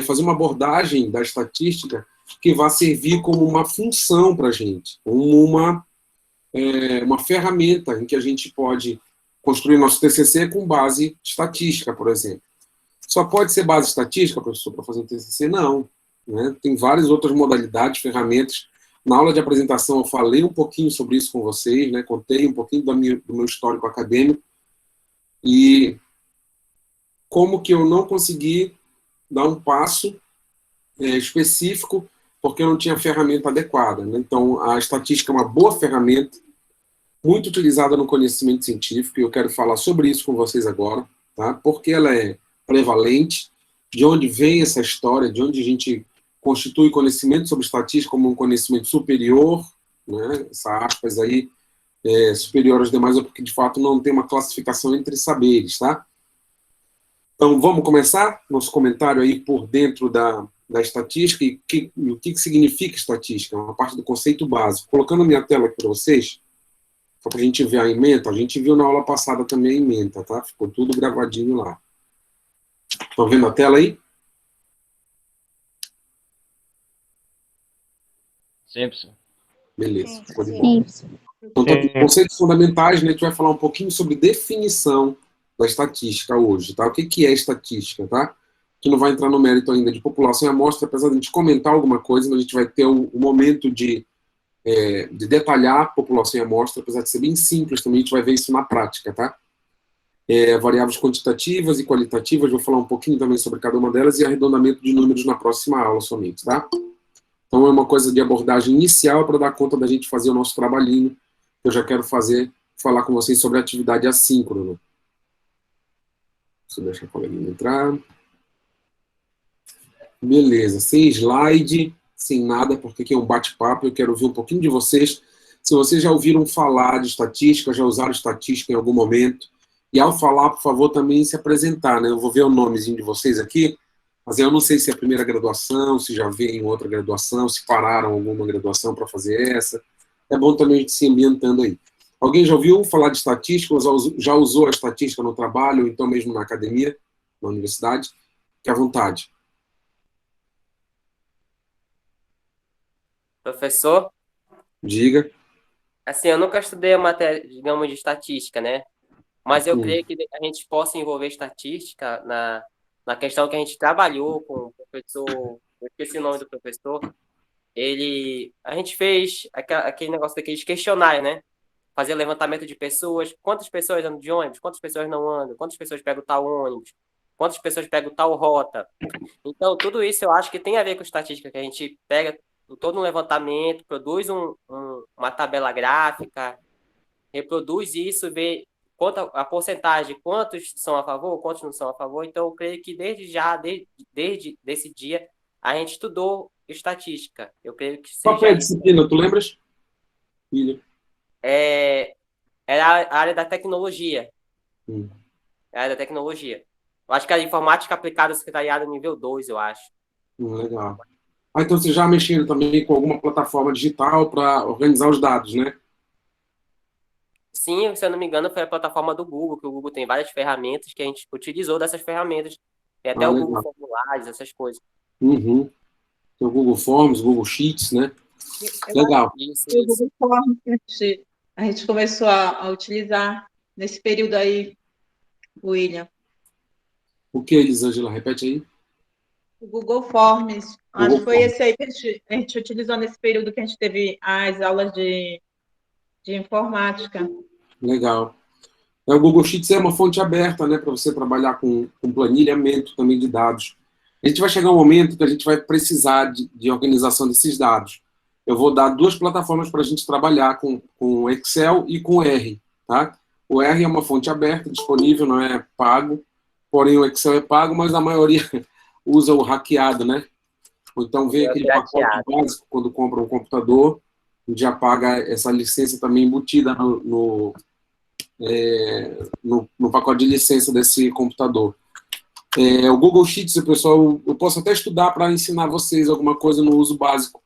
fazer uma abordagem da estatística que vai servir como uma função para a gente, como uma ferramenta em que a gente pode construir nosso TCC com base estatística, por exemplo. Só pode ser base estatística, professor, para fazer um TCC? Não. Né? Tem várias outras modalidades, ferramentas. Na aula de apresentação eu falei um pouquinho sobre isso com vocês, né? Contei um pouquinho do meu histórico acadêmico e como que eu não consegui dar um passo específico porque eu não tinha a ferramenta adequada. Né? Então, a estatística é uma boa ferramenta, muito utilizada no conhecimento científico, e eu quero falar sobre isso com vocês agora, tá? Porque ela é prevalente, de onde vem essa história, de onde a gente constitui conhecimento sobre estatística como um conhecimento superior, né? Essa aspas aí, superior aos demais, é porque de fato não tem uma classificação entre saberes, tá? Então, vamos começar nosso comentário aí por dentro da estatística e o que significa estatística, uma parte do conceito básico. Colocando a minha tela aqui para vocês, só para a gente ver a ementa, a gente viu na aula passada também a ementa, tá? Ficou tudo gravadinho lá. Estão vendo a tela aí? Sim, professor. Beleza. Sim. Então, conceitos fundamentais, né? A gente vai falar um pouquinho sobre definição da estatística hoje, tá? O que é estatística, tá? Que não vai entrar no mérito ainda de população e amostra, apesar de a gente comentar alguma coisa, mas a gente vai ter o momento de detalhar a população e amostra, apesar de ser bem simples também, a gente vai ver isso na prática, tá? Variáveis quantitativas e qualitativas, vou falar um pouquinho também sobre cada uma delas, e arredondamento de números na próxima aula somente, tá? Então é uma coisa de abordagem inicial para dar conta da gente fazer o nosso trabalhinho, que eu já quero falar com vocês sobre a atividade assíncrona. Deixa eu deixar a coleguinha entrar. Beleza, sem slide, sem nada, porque aqui é um bate-papo, eu quero ouvir um pouquinho de vocês. Se vocês já ouviram falar de estatística, já usaram estatística em algum momento, e ao falar, por favor, também se apresentar, né? Eu vou ver o nomezinho de vocês aqui, mas eu não sei se é a primeira graduação, se já veio em outra graduação, se pararam alguma graduação para fazer essa. É bom também a gente se ambientando aí. Alguém já ouviu falar de estatística, ou já usou a estatística no trabalho, ou então mesmo na academia, na universidade? Fique à vontade. Professor? Diga. Assim, eu nunca estudei a matéria, digamos, de estatística, né? Mas eu creio que a gente possa envolver estatística na questão que a gente trabalhou com o professor, eu esqueci o nome do professor, a gente fez aquele negócio daqueles questionários, né? Fazer levantamento de pessoas, quantas pessoas andam de ônibus, quantas pessoas não andam, quantas pessoas pegam tal ônibus, quantas pessoas pegam tal rota. Então, tudo isso eu acho que tem a ver com estatística, que a gente pega todo um levantamento, produz uma tabela gráfica, reproduz isso, vê a porcentagem, quantos são a favor, quantos não são a favor. Então, eu creio que desde esse dia, a gente estudou estatística. Eu creio que seja... Qual foi a disciplina, tu lembras? Filho. Era a área da tecnologia. A área da tecnologia. Eu acho que era informática aplicada secretariado nível 2, eu acho. Legal. Então vocês já mexeram também com alguma plataforma digital para organizar os dados, né? Sim, se eu não me engano, foi a plataforma do Google, que o Google tem várias ferramentas que a gente utilizou dessas ferramentas. Tem até o legal. Google Formulários, essas coisas. Tem o Google Forms, Google Sheets, né? Legal. Isso. O Google Forms a gente começou a utilizar nesse período aí, William. O que, Elisângela? Repete aí. O Google Forms. Acho que foi esse aí que a gente utilizou nesse período que a gente teve as aulas de informática. Legal. O Google Sheets é uma fonte aberta, né, para você trabalhar com planilhamento também de dados. A gente vai chegar um momento que a gente vai precisar de organização desses dados. Eu vou dar duas plataformas para a gente trabalhar com Excel e com R, tá? O R é uma fonte aberta, disponível, não é pago, porém o Excel é pago, mas a maioria usa o hackeado, né? Ou então vem aquele pacote básico quando compra um computador, já paga essa licença também embutida no pacote de licença desse computador. O Google Sheets, pessoal, eu posso até estudar para ensinar vocês alguma coisa no uso básico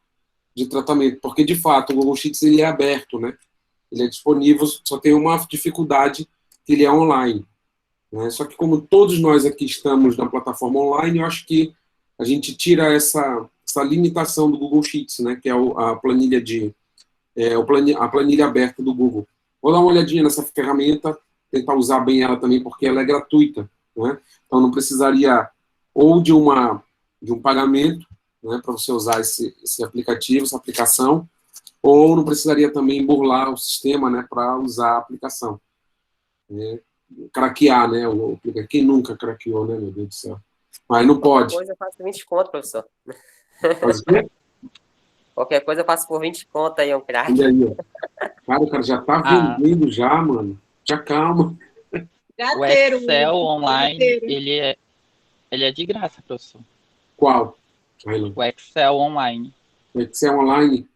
de tratamento, porque de fato o Google Sheets ele é aberto, né? Ele é disponível, só tem uma dificuldade que ele é online, né? Só que como todos nós aqui estamos na plataforma online, eu acho que a gente tira essa limitação do Google Sheets, né, que é a planilha a planilha aberta do Google. Vou dar uma olhadinha nessa ferramenta, tentar usar bem ela também, porque ela é gratuita, né? Então não precisaria ou de um pagamento, né, para você usar esse aplicativo, essa aplicação, ou não precisaria também burlar o sistema, né, para usar a aplicação. Né? Craquear, né? Quem nunca craqueou, né, meu Deus do céu? Mas não pode. Qualquer coisa eu faço 20 conto, professor. Faz o quê? Qualquer coisa eu faço por 20 conto aí, um craque. Olha aí, ó. Cara, o cara já tá vendendo já, mano. Já calma. O Excel online, ele é de graça, professor. Qual? O Excel online. O Excel online?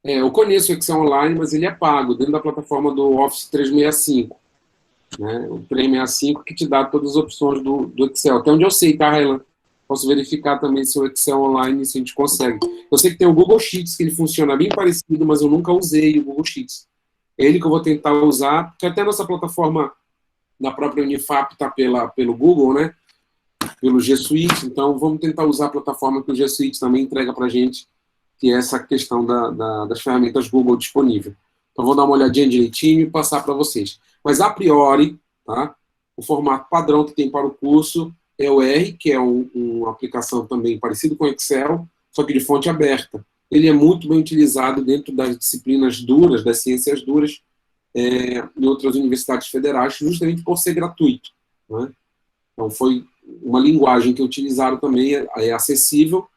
Eu conheço o Excel online, mas ele é pago, dentro da plataforma do Office 365. Né? O 365 que te dá todas as opções do Excel. Até onde eu sei, tá, Raylan? Posso verificar também se o Excel online, se a gente consegue. Eu sei que tem o Google Sheets, que ele funciona bem parecido, mas eu nunca usei o Google Sheets. É ele que eu vou tentar usar, porque até a nossa plataforma da própria Unifap está pelo Google, né? Pelo G Suite, então vamos tentar usar a plataforma que o G Suite também entrega para a gente, que é essa questão das ferramentas Google disponível. Então vou dar uma olhadinha direitinho e passar para vocês. Mas a priori, tá? O formato padrão que tem para o curso é o R, que é uma aplicação também parecido com o Excel, só que de fonte aberta. Ele é muito bem utilizado dentro das disciplinas duras, das ciências duras, em outras universidades federais, justamente por ser gratuito. Né? Então foi uma linguagem que utilizaram também, é acessível,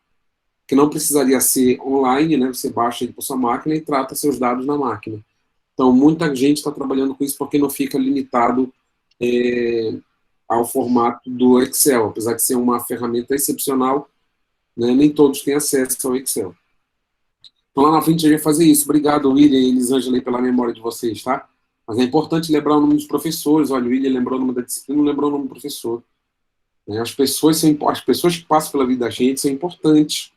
que não precisaria ser online, né? Você baixa ele por sua máquina e trata seus dados na máquina. Então, muita gente está trabalhando com isso porque não fica limitado ao formato do Excel, apesar de ser uma ferramenta excepcional, né? Nem todos têm acesso ao Excel. Então, lá na frente a gente vai fazer isso. Obrigado, William e Elisângela, pela memória de vocês, tá? Mas é importante lembrar o nome dos professores. Olha, o William lembrou o nome da disciplina, não lembrou o nome do professor. As pessoas que passam pela vida da gente são importantes.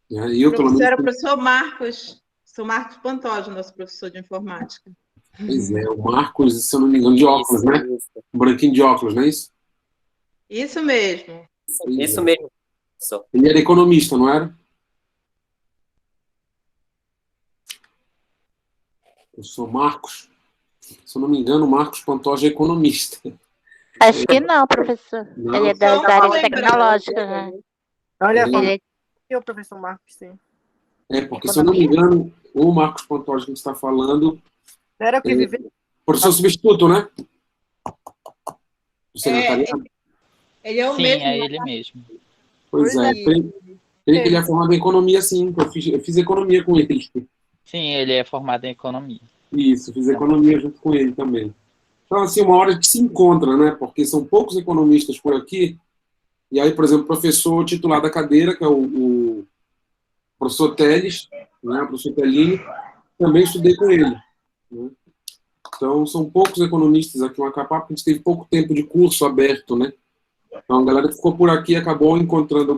O professor era o professor Marcos. Sou Marcos Pantoja, nosso professor de informática. Pois é, o Marcos, se eu não me engano, de óculos, né? Um branquinho de óculos, não é isso? Isso mesmo. Isso mesmo, professor. Ele era economista, não era? Professor Marcos. Se eu não me engano, o Marcos Pantoja é economista. Acho que não, professor. Não. Ele é das áreas tecnológicas, né? Olha, Ele é... o professor Marcos, sim. Porque, se eu não me engano, o Marcos Pantoja que a gente está falando... Era o que viveu? Professor substituto, né? Do secretariado? Ele é o Sim, mesmo. é ele mesmo. Pois é. Creio que ele é formado em economia, sim. Eu fiz economia com ele. Sim, ele é formado em economia. Isso, fiz economia junto com ele também. Então, assim, uma hora a gente se encontra, né? Porque são poucos economistas por aqui. E aí, por exemplo, o professor titular da cadeira, que é o professor Teles, né? O professor Telini, também estudei com ele. Né? Então, são poucos economistas aqui, uma capa, porque a gente teve pouco tempo de curso aberto, né? Então, a galera que ficou por aqui acabou encontrando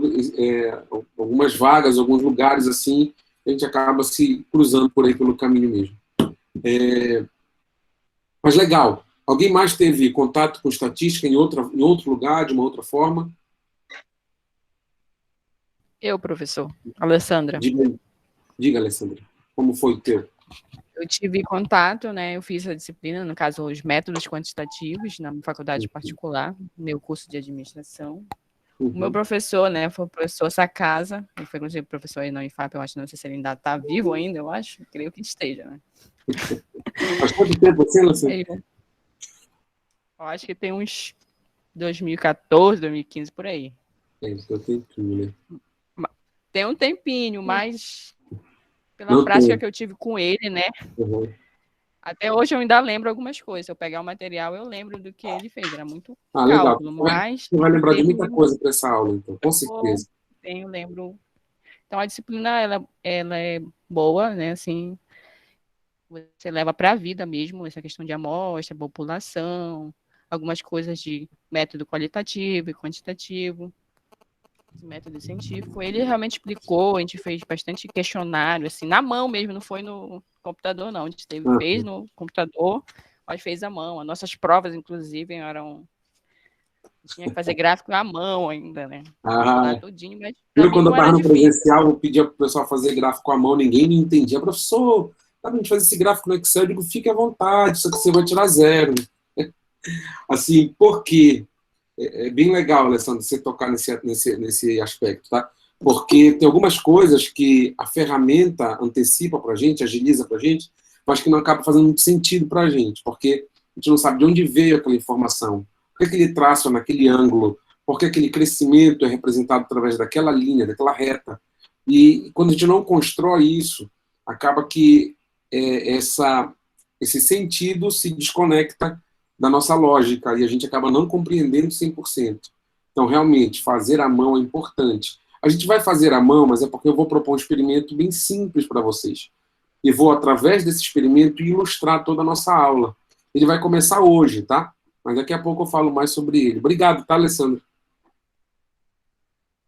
algumas vagas, alguns lugares assim, a gente acaba se cruzando por aí pelo caminho mesmo. Mas legal. Alguém mais teve contato com estatística em outro lugar, de uma outra forma? Eu, professor. Alessandra. Diga, Alessandra. Como foi o teu? Eu tive contato, né? Eu fiz a disciplina, no caso, os métodos quantitativos, na faculdade particular, meu curso de administração. O meu professor, né, foi o professor Sacasa, ele foi, inclusive, professor aí na Unifap, eu acho, não sei se ele ainda está vivo ainda, eu acho, creio que esteja, né? Faz quanto tempo assim, Alessandra? Eu acho que tem uns 2014, 2015, por aí. Isso, tempinho, né? Tem um tempinho, mas pela prática que eu tive com ele, né? Uhum. Até hoje eu ainda lembro algumas coisas. Se eu pegar o material, eu lembro do que ele fez. Era muito legal. cálculo, mas... Você vai lembrar de muita coisa para essa aula, então, com certeza. Eu lembro. Então, a disciplina, ela é boa, né? Assim, você leva para a vida mesmo, essa questão de amostra, população, algumas coisas de método qualitativo e quantitativo, método científico. Ele realmente explicou, a gente fez bastante questionário, assim, na mão mesmo, não foi no computador, não. A gente fez no computador, mas fez à mão. As nossas provas, inclusive, eram Tinha que fazer gráfico à mão ainda, né? Ah, Tudinho, mas eu, quando eu não era estava no difícil. presencial, eu pedia para o pessoal fazer gráfico à mão, ninguém me entendia. Professor, dá pra gente fazer esse gráfico no Excel? Eu digo, fique à vontade, só que você vai tirar 0. Assim, por quê? É bem legal, Alessandro, você tocar nesse aspecto, tá? Porque tem algumas coisas que a ferramenta antecipa para a gente, agiliza para a gente, mas que não acaba fazendo muito sentido para a gente, porque a gente não sabe de onde veio aquela informação, por que aquele traço é naquele ângulo, por que aquele crescimento é representado através daquela linha, daquela reta. E quando a gente não constrói isso, acaba que esse sentido se desconecta da nossa lógica e a gente acaba não compreendendo 100%. Então, realmente, fazer à mão é importante. A gente vai fazer à mão, mas é porque eu vou propor um experimento bem simples para vocês. E vou, através desse experimento, ilustrar toda a nossa aula. Ele vai começar hoje, tá? Mas daqui a pouco eu falo mais sobre ele. Obrigado, tá, Alessandro?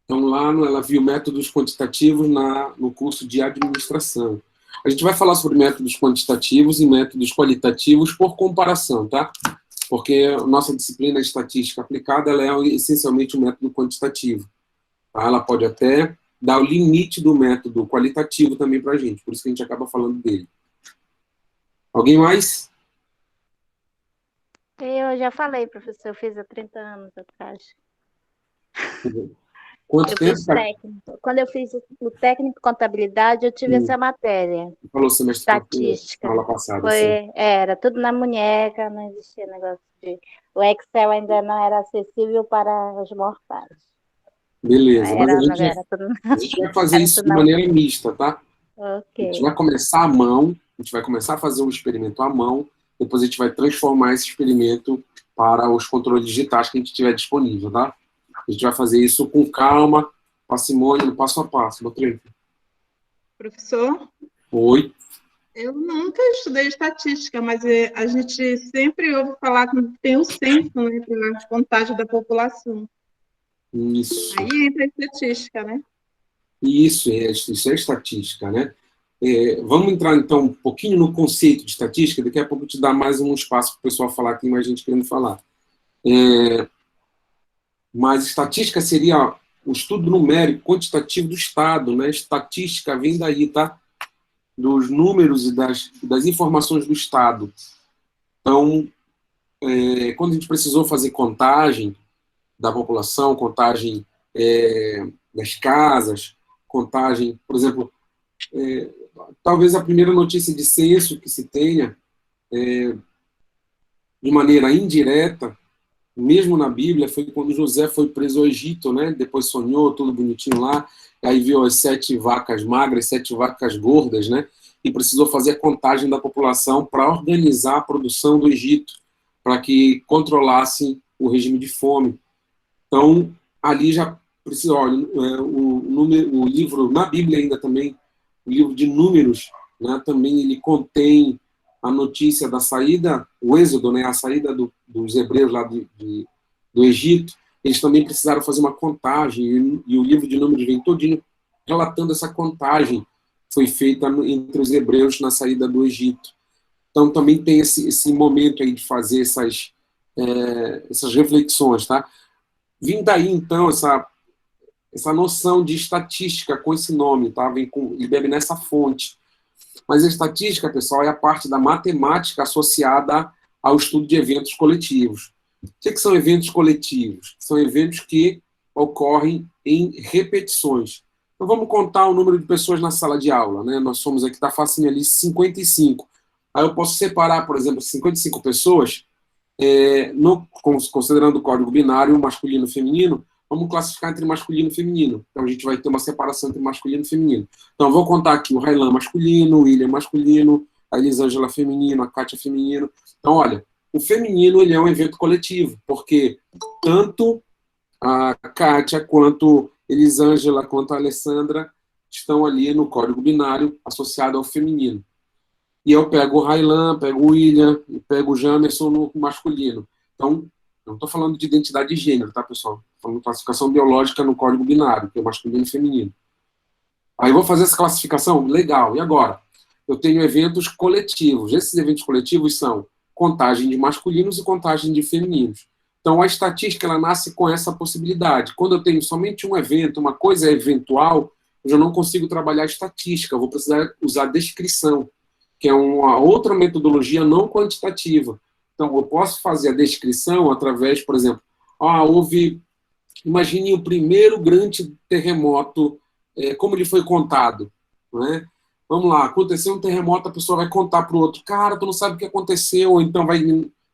Então, lá ela viu métodos quantitativos no curso de administração. A gente vai falar sobre métodos quantitativos e métodos qualitativos por comparação, tá? Porque a nossa disciplina de estatística aplicada ela é essencialmente um método quantitativo. Tá? Ela pode até dar o limite do método qualitativo também para a gente, por isso que a gente acaba falando dele. Alguém mais? Eu já falei, professor, eu fiz há 30 anos atrás. Quanto Eu tempo? fiz técnico. Quando eu fiz o técnico de contabilidade, eu tive essa matéria. Falou semestre Estatística. aula passada. Sim. Era tudo na munheca, não existia negócio de... O Excel ainda não era acessível para os mortais. Beleza, mas a gente vai fazer isso de maneira mista, tá? Okay. A gente vai começar à mão, a gente vai começar a fazer um experimento à mão, depois a gente vai transformar esse experimento para os controles digitais que a gente tiver disponível, tá? A gente vai fazer isso com calma, parcimônia, passo a passo. Doutor. Professor? Oi. Eu nunca estudei estatística, mas a gente sempre ouve falar que tem o censo, né, para contagem da população. Isso. Aí entra a estatística, né? Isso é estatística, né? Vamos entrar, então, um pouquinho no conceito de estatística, daqui a pouco eu te dar mais um espaço para o pessoal falar, tem mais gente querendo falar. Mas estatística seria o estudo numérico quantitativo do Estado, né? Estatística vem daí, tá? Dos números e das informações do Estado. Então, quando a gente precisou fazer contagem da população, contagem das casas, contagem, por exemplo, talvez a primeira notícia de censo que se tenha, de maneira indireta, mesmo na Bíblia, foi quando José foi preso ao Egito, né? Depois sonhou, tudo bonitinho lá, aí viu as 7 vacas magras, 7 vacas gordas, né? E precisou fazer a contagem da população para organizar a produção do Egito, para que controlassem o regime de fome. Então, ali já precisa, olha, o livro, na Bíblia ainda também, o livro de Números, né? Também ele contém a notícia da saída, o êxodo, né, a saída dos hebreus lá do Egito. Eles também precisaram fazer uma contagem, e o livro de Números vem todinho relatando essa contagem que foi feita entre os hebreus na saída do Egito. Então também tem esse momento aí de fazer essas reflexões, tá? Vem daí, então, essa noção de estatística com esse nome, tá? Ele bebe nessa fonte. Mas a estatística, pessoal, é a parte da matemática associada ao estudo de eventos coletivos. O que são eventos coletivos? São eventos que ocorrem em repetições. Então, vamos contar o número de pessoas na sala de aula, né? Nós somos aqui, está facinho ali, 55. Aí eu posso separar, por exemplo, 55 pessoas, considerando o código binário masculino e feminino, vamos classificar entre masculino e feminino. Então, a gente vai ter uma separação entre masculino e feminino. Então, vou contar aqui o Railan masculino, o William masculino, a Elisângela feminino, a Kátia feminino. Então, olha, o feminino ele é um evento coletivo, porque tanto a Kátia, quanto a Elisângela, quanto a Alessandra estão ali no código binário associado ao feminino. E eu pego o Railan, pego o William, e pego o Jamerson no masculino. Então, não estou falando de identidade de gênero, tá, pessoal? Estou falando de classificação biológica no código binário, que é masculino e feminino. Aí eu vou fazer essa classificação? Legal. E agora? Eu tenho eventos coletivos. Esses eventos coletivos são contagem de masculinos e contagem de femininos. Então, a estatística, ela nasce com essa possibilidade. Quando eu tenho somente um evento, uma coisa eventual, eu já não consigo trabalhar estatística, eu vou precisar usar descrição, que é uma outra metodologia não quantitativa. Então, eu posso fazer a descrição através, por exemplo, imagine o primeiro grande terremoto, como ele foi contado, né? Vamos lá, aconteceu um terremoto, a pessoa vai contar para o outro, cara, tu não sabe o que aconteceu, ou então vai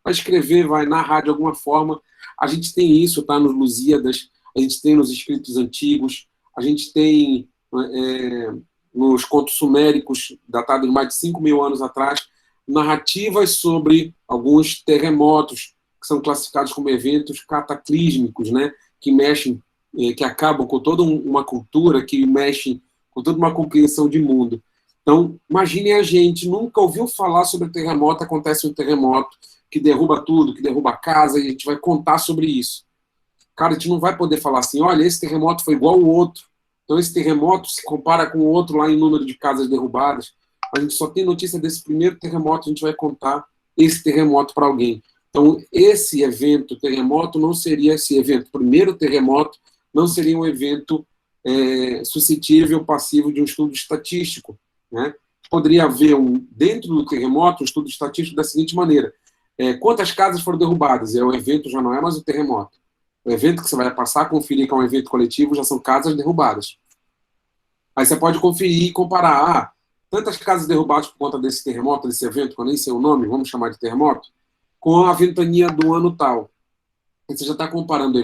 escrever, vai narrar de alguma forma. A gente tem isso, tá, nos Lusíadas, a gente tem nos escritos antigos, a gente tem nos contos suméricos, datados de mais de 5.000 anos atrás, narrativas sobre alguns terremotos, que são classificados como eventos cataclísmicos, né, que mexem, que acabam com toda uma cultura, que mexem com toda uma compreensão de mundo. Então, imagine a gente, nunca ouviu falar sobre terremoto, acontece um terremoto que derruba tudo, que derruba a casa, e a gente vai contar sobre isso. Cara, a gente não vai poder falar assim, olha, esse terremoto foi igual ao outro, então esse terremoto se compara com o outro lá em número de casas derrubadas. A gente só tem notícia desse primeiro terremoto, a gente vai contar esse terremoto para alguém. Então, esse evento terremoto não seria esse evento, primeiro terremoto, não seria um evento suscetível, passivo de um estudo estatístico, né? Poderia haver, dentro do terremoto, um estudo estatístico da seguinte maneira: quantas casas foram derrubadas? O evento já não é mais o terremoto. O evento que você vai passar a conferir que é um evento coletivo já são casas derrubadas. Aí você pode conferir e comparar, tantas casas derrubadas por conta desse terremoto, desse evento, que eu nem sei o nome, vamos chamar de terremoto, com a ventania do ano tal. Você já está comparando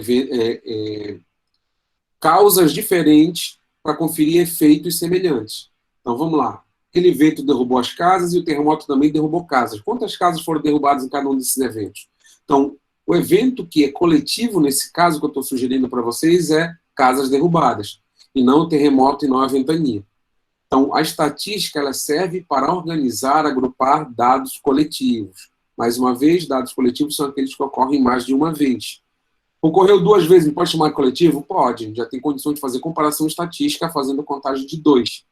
causas diferentes para conferir efeitos semelhantes. Então, vamos lá. Aquele evento derrubou as casas e o terremoto também derrubou casas. Quantas casas foram derrubadas em cada um desses eventos? Então, o evento que é coletivo, nesse caso que eu estou sugerindo para vocês, é casas derrubadas, e não o terremoto e não a ventania. Então, a estatística ela serve para organizar, agrupar dados coletivos. Mais uma vez, dados coletivos são aqueles que ocorrem mais de uma vez. Ocorreu 2 vezes, pode chamar de coletivo? Pode. Já tem condição de fazer comparação estatística fazendo contagem de 2.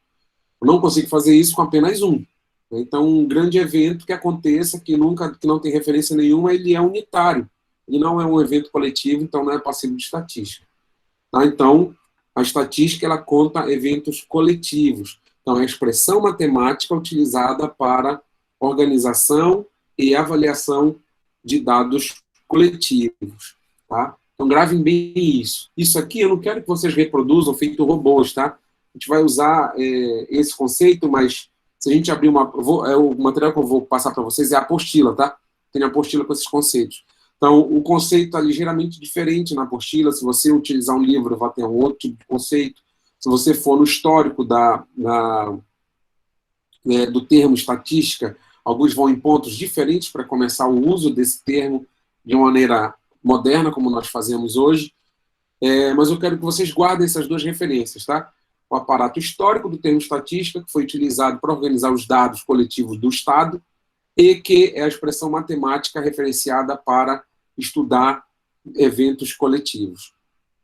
Eu não consigo fazer isso com apenas 1. Então, um grande evento que aconteça, que não tem referência nenhuma, ele é unitário. Ele não é um evento coletivo, então não é passivo de estatística. Tá? Então, a estatística ela conta eventos coletivos. Então, é a expressão matemática utilizada para organização e avaliação de dados coletivos. Tá? Então, gravem bem isso. Isso aqui eu não quero que vocês reproduzam feito robôs, tá? A gente vai usar esse conceito, mas se a gente abrir o material que eu vou passar para vocês é a apostila, tá? Tem a apostila com esses conceitos. Então, o conceito está ligeiramente diferente na apostila. Se você utilizar um livro, vai ter um outro tipo de conceito. Se você for no histórico do termo estatística, alguns vão em pontos diferentes para começar o uso desse termo de uma maneira moderna, como nós fazemos hoje. Mas eu quero que vocês guardem essas 2 referências, tá? O aparato histórico do termo estatística, que foi utilizado para organizar os dados coletivos do Estado, e que é a expressão matemática referenciada para estudar eventos coletivos.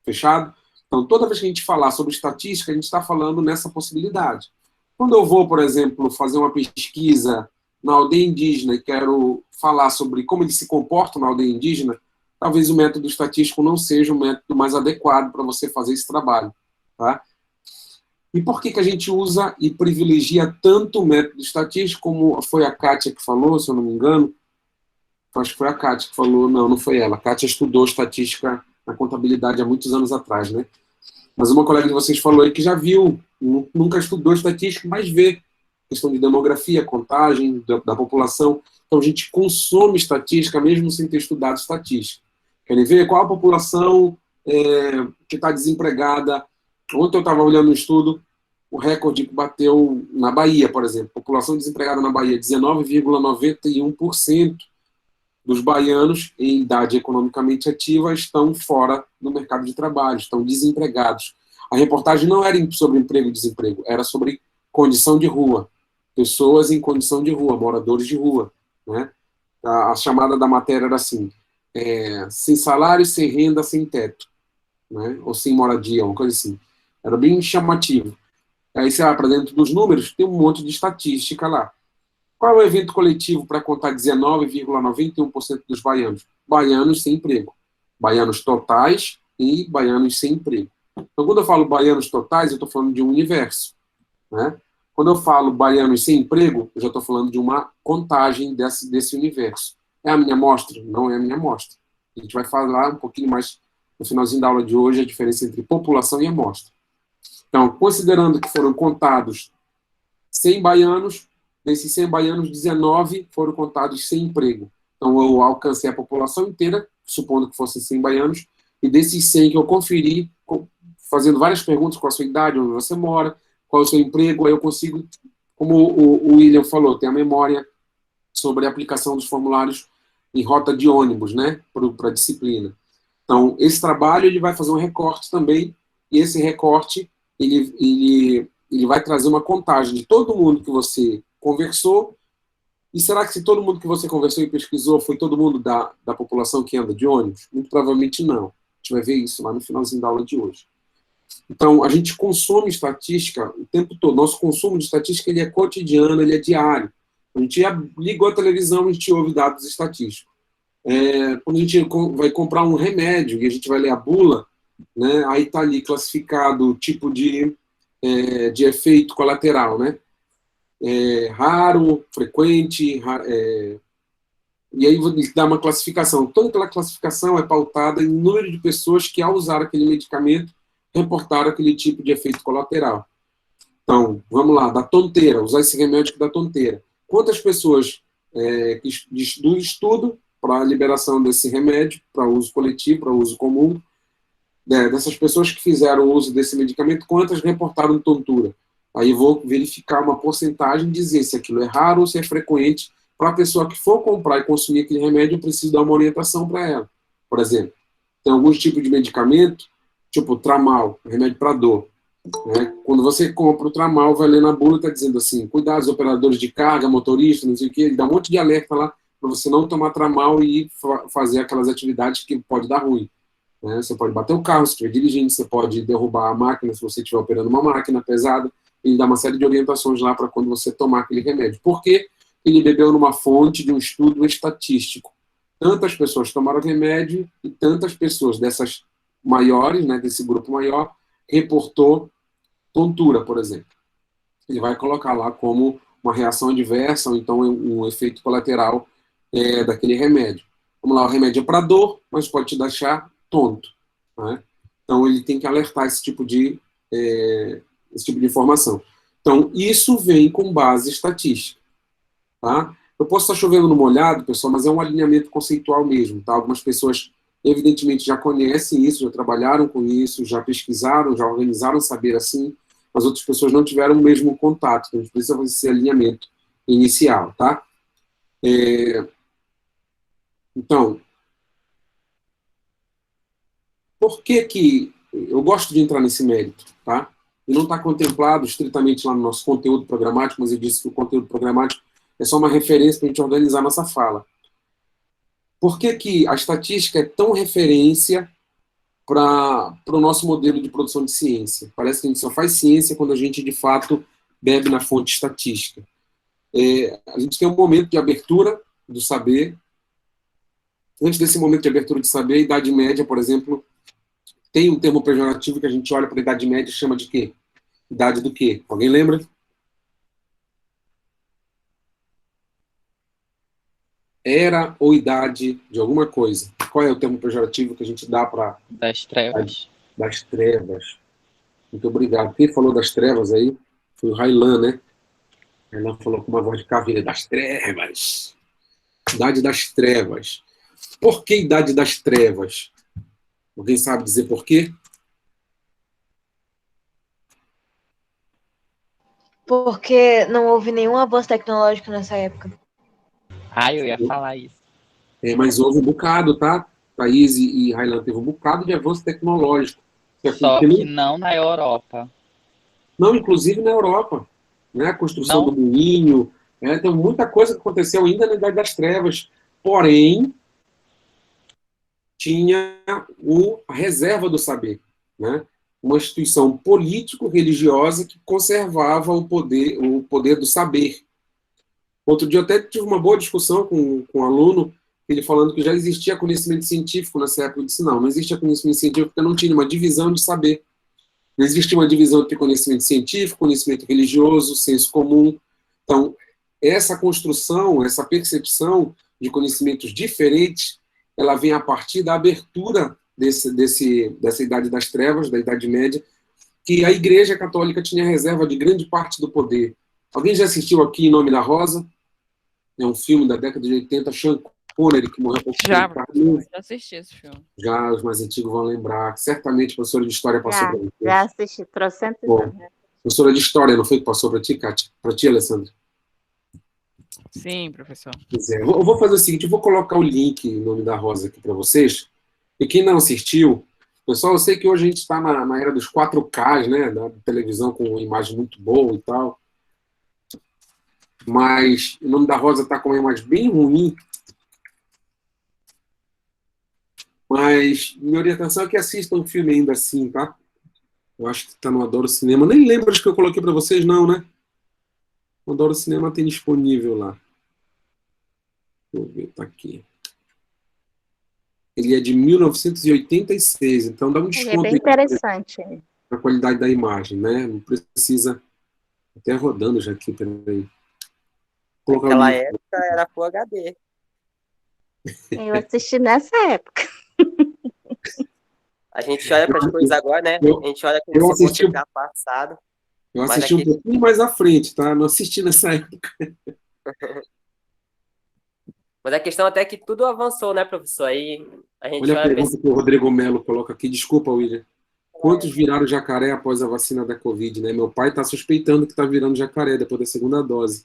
Fechado? Então, toda vez que a gente falar sobre estatística, a gente está falando nessa possibilidade. Quando eu vou, por exemplo, fazer uma pesquisa na aldeia indígena e quero falar sobre como eles se comportam na aldeia indígena, talvez o método estatístico não seja o método mais adequado para você fazer esse trabalho. Tá? E por que a gente usa e privilegia tanto o método estatístico, como foi a Kátia que falou, se eu não me engano? Acho que foi a Kátia que falou, não foi ela. A Kátia estudou estatística na contabilidade há muitos anos atrás, né? Mas uma colega de vocês falou aí que já viu, nunca estudou estatística, mas vê questão de demografia, contagem da população. Então a gente consome estatística mesmo sem ter estudado estatística. Querem ver qual a população que está desempregada? Ontem eu estava olhando um estudo, o recorde que bateu na Bahia, por exemplo. População desempregada na Bahia, 19,91% dos baianos em idade economicamente ativa estão fora do mercado de trabalho, estão desempregados. A reportagem não era sobre emprego e desemprego, era sobre condição de rua. Pessoas em condição de rua, moradores de rua. Né? A chamada da matéria era assim, sem salário, sem renda, sem teto. Né? Ou sem moradia, uma coisa assim. Era bem chamativo. Aí você vai para dentro dos números, tem um monte de estatística lá. Qual é o evento coletivo para contar 19,91% dos baianos? Baianos sem emprego. baianos totais e baianos sem emprego. Então, quando eu falo baianos totais, eu estou falando de um universo, né? Quando eu falo baianos sem emprego, eu já estou falando de uma contagem desse universo. É a minha amostra? Não é a minha amostra. A gente vai falar um pouquinho mais no finalzinho da aula de hoje a diferença entre população e amostra. Então, considerando que foram contados 100 baianos, desses 100 baianos, 19 foram contados sem emprego. Então, eu alcancei a população inteira, supondo que fossem 100 baianos, e desses 100 que eu conferi, fazendo várias perguntas: qual a sua idade, onde você mora, qual é o seu emprego, aí eu consigo, como o William falou, ter a memória sobre a aplicação dos formulários em rota de ônibus, né, para a disciplina. Então, esse trabalho ele vai fazer um recorte também, e esse recorte ele vai trazer uma contagem de todo mundo que você conversou. E será que se todo mundo que você conversou e pesquisou foi todo mundo da população que anda de ônibus? Muito provavelmente não. A gente vai ver isso lá no finalzinho da aula de hoje. Então, a gente consome estatística o tempo todo. Nosso consumo de estatística ele é cotidiano, ele é diário. A gente ligou a televisão, a gente ouve dados estatísticos. Quando a gente vai comprar um remédio e a gente vai ler a bula, né, aí está ali classificado o tipo de efeito colateral, né? Raro, frequente, e aí dá uma classificação. Toda aquela classificação é pautada em número de pessoas que, ao usar aquele medicamento, reportaram aquele tipo de efeito colateral. Então, vamos lá, da tonteira, usar esse remédio que dá tonteira. Quantas pessoas do estudo para a liberação desse remédio, para uso coletivo, para uso comum, dessas pessoas que fizeram o uso desse medicamento, quantas reportaram tontura? Aí vou verificar uma porcentagem e dizer se aquilo é raro ou se é frequente. Para a pessoa que for comprar e consumir aquele remédio, eu preciso dar uma orientação para ela. Por exemplo, tem alguns tipos de medicamento, tipo Tramal, remédio para dor. Né? Quando você compra o Tramal, vai ler na bula e está dizendo assim: cuidado, operadores de carga, motorista, não sei o quê. Ele dá um monte de alerta lá para você não tomar Tramal e fazer aquelas atividades que pode dar ruim. Né? Você pode bater o carro se estiver dirigindo, você pode derrubar a máquina se você estiver operando uma máquina pesada. Ele dá uma série de orientações lá para quando você tomar aquele remédio. Por quê? Ele bebeu numa fonte de um estudo estatístico. Tantas pessoas tomaram remédio e tantas pessoas dessas maiores, né, desse grupo maior, reportou tontura, por exemplo. Ele vai colocar lá como uma reação adversa ou então um efeito colateral daquele remédio. Vamos lá, o remédio é para dor, mas pode te deixar tonto. Né? Então, ele tem que alertar esse tipo de informação. Então, isso vem com base estatística. Tá? Eu posso estar chovendo no molhado, pessoal, mas é um alinhamento conceitual mesmo. Tá? Algumas pessoas, evidentemente, já conhecem isso, já trabalharam com isso, já pesquisaram, já organizaram saber assim, mas outras pessoas não tiveram o mesmo contato. Então, a gente precisa fazer esse alinhamento inicial. Tá? Então, por que eu gosto de entrar nesse mérito? Tá? E não está contemplado estritamente lá no nosso conteúdo programático, mas eu disse que o conteúdo programático é só uma referência para a gente organizar a nossa fala. Por que a estatística é tão referência para o nosso modelo de produção de ciência? Parece que a gente só faz ciência quando a gente, de fato, bebe na fonte estatística. A gente tem um momento de abertura do saber. Antes desse momento de abertura de saber, a Idade Média, por exemplo, tem um termo pejorativo que a gente olha para a Idade Média e chama de quê? Idade do quê? Alguém lembra? Era ou idade de alguma coisa. Qual é o termo pejorativo que a gente dá para... Das trevas. Das trevas. Muito obrigado. Quem falou das trevas aí foi o Railan, né? Railan falou com uma voz de caveira. Das trevas. Idade das trevas. Por que idade das trevas? Alguém sabe dizer por quê? Porque não houve nenhum avanço tecnológico nessa época. Eu ia falar isso. Mas houve um bocado, tá? Thaís e Railan teve um bocado de avanço tecnológico. Só que não na Europa. Não, inclusive na Europa. Né? A construção do moinho. Tem muita coisa que aconteceu ainda na Idade das Trevas. Porém, tinha a reserva do saber. Né? Uma instituição político-religiosa que conservava o poder do saber. Outro dia eu até tive uma boa discussão com um aluno ele falando que já existia conhecimento científico nessa época. Eu disse, não existia conhecimento científico porque não tinha uma divisão de saber. Não existia uma divisão entre conhecimento científico, conhecimento religioso, senso comum. Então, essa construção, essa percepção de conhecimentos diferentes, ela vem a partir da abertura dessa Idade das Trevas, da Idade Média, que a Igreja Católica tinha reserva de grande parte do poder. Alguém já assistiu aqui Em Nome da Rosa? É um filme da década de 80, Sean Connery, que morreu há pouco tempo. Já assisti esse filme. Já, os mais antigos vão lembrar. Certamente a professora de História passou para você. Já assisti, trocentos vezes. Professora de História, não foi que passou para ti, Kátia? Para ti, Alessandra? Sim, professor. Pois é. Eu vou fazer o seguinte, eu vou colocar o link Em Nome da Rosa aqui para vocês. E quem não assistiu, pessoal, eu sei que hoje a gente está na era dos 4K, né? Da televisão com imagem muito boa e tal. Mas Em Nome da Rosa está com uma imagem bem ruim. Mas minha orientação é que assistam o filme ainda assim, tá? Eu acho que está no Adoro Cinema. Nem lembro, acho que eu coloquei para vocês, não, né? O Adoro Cinema tem disponível lá. Deixa eu ver, tá aqui. Ele é de 1986, então dá um desconto. Ele é bem interessante. Na qualidade da imagem, né? Não precisa... Até rodando já aqui, peraí. Naquela época era Full HD. Eu assisti nessa época. A gente olha para as coisas agora, né? A gente olha como se fosse passado. Eu assisti um pouquinho mais à frente, tá? Não assisti nessa época. Mas a questão até é que tudo avançou, né, professor? Aí a gente olha a pergunta que o Rodrigo Melo coloca aqui. Desculpa, William. Quantos viraram jacaré após a vacina da Covid, né? Meu pai está suspeitando que está virando jacaré depois da segunda dose.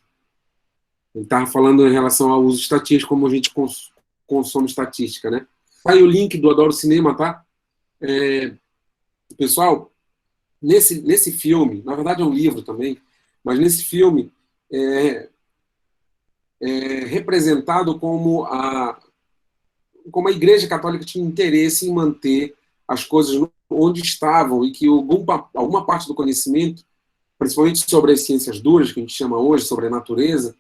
Ele estava falando em relação ao uso estatístico, como a gente consome estatística, né? Tá aí o link do Adoro Cinema, tá? Pessoal, nesse filme, na verdade é um livro também, mas nesse filme é representado como a Igreja Católica tinha interesse em manter as coisas onde estavam e que alguma parte do conhecimento, principalmente sobre as ciências duras, que a gente chama hoje, sobre a natureza,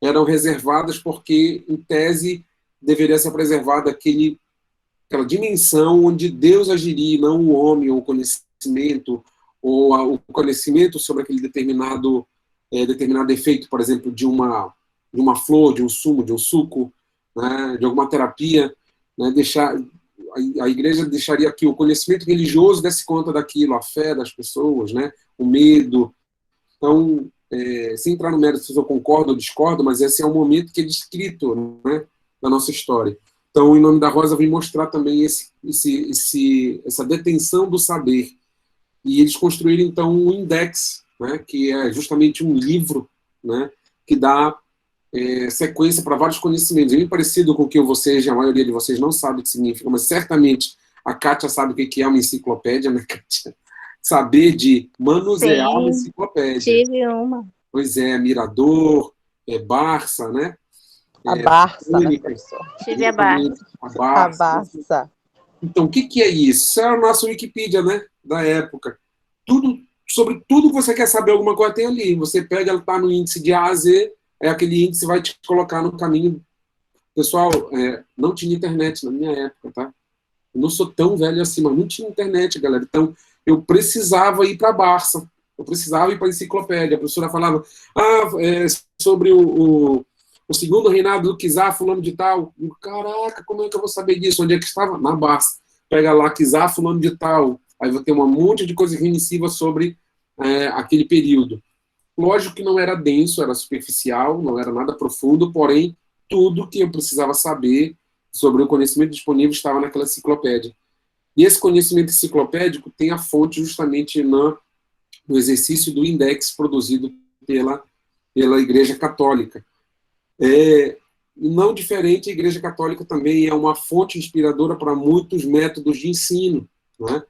eram reservadas porque, em tese, deveria ser preservada aquela dimensão onde Deus agiria, não o homem, ou o conhecimento, ou o conhecimento sobre aquele determinado efeito, por exemplo, de uma flor, de um sumo, de um suco, né, de alguma terapia, né, a igreja deixaria que o conhecimento religioso desse conta daquilo, a fé das pessoas, né, o medo. Então, sem entrar no mérito se eu concordo ou discordo, mas esse é um momento que é descrito, né, da nossa história. Então, Em Nome da Rosa vem mostrar também essa detenção do saber. E eles construíram, então, um index, né, que é justamente um livro, né, que dá sequência para vários conhecimentos. É bem parecido com o que a maioria de vocês não sabe o que significa, mas certamente a Kátia sabe o que é uma enciclopédia, né, Kátia? Saber de manusear uma enciclopédia. Tive uma. Pois é, Mirador, Barça, né? A Barça, né, professor? Tive a Barça. A Barça. Então, o que é isso? Isso é a nossa Wikipedia, né? Da época. Sobre tudo que você quer saber alguma coisa tem ali. Você pega, ela está no índice de A a Z, aquele índice vai te colocar no caminho. Pessoal, não tinha internet na minha época, tá? Eu não sou tão velho assim, mas não tinha internet, galera. Então, eu precisava ir para a Barça. Eu precisava ir para a enciclopédia. A professora falava sobre o segundo reinado do Kizar, fulano de tal. Caraca, como é que eu vou saber disso? Onde é que estava? Na Barça. Pega lá, Kizar, fulano de tal. Aí vai ter um monte de coisa remissiva sobre aquele período. Lógico que não era denso, era superficial, não era nada profundo, porém, tudo que eu precisava saber sobre o conhecimento disponível estava naquela enciclopédia. E esse conhecimento enciclopédico tem a fonte justamente no exercício do index produzido pela Igreja Católica. Não diferente, a Igreja Católica também é uma fonte inspiradora para muitos métodos de ensino, né?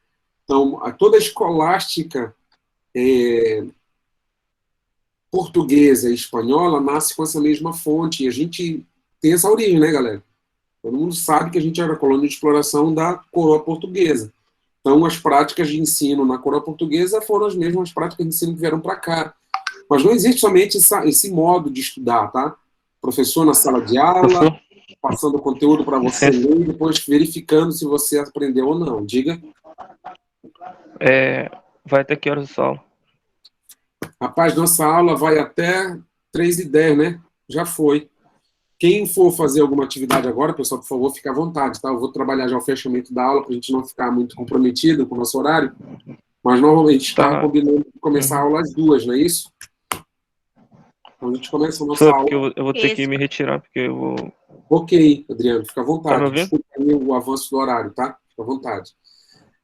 Então, toda a escolástica portuguesa e espanhola nasce com essa mesma fonte, e a gente tem essa origem, né, galera? Todo mundo sabe que a gente era colônia de exploração da coroa portuguesa. Então, as práticas de ensino na coroa portuguesa foram as mesmas práticas de ensino que vieram para cá. Mas não existe somente esse modo de estudar, tá? Professor na sala de aula, passando o conteúdo para você ler e depois verificando se você aprendeu ou não. Diga. Vai até que horas só? Rapaz, nossa aula vai até 3h10, né? Já foi. Quem for fazer alguma atividade agora, pessoal, por favor, fique à vontade, tá? Eu vou trabalhar já o fechamento da aula para a gente não ficar muito comprometido com o nosso horário, mas normalmente estava combinando de começar a aula às 2h, não é isso? Então a gente começa a nossa aula. Eu vou ter que me retirar, porque eu vou... Ok, Adriano, fica à Tá me vontade. ouvindo? Desculpa aí o avanço do horário, tá? Fica à vontade.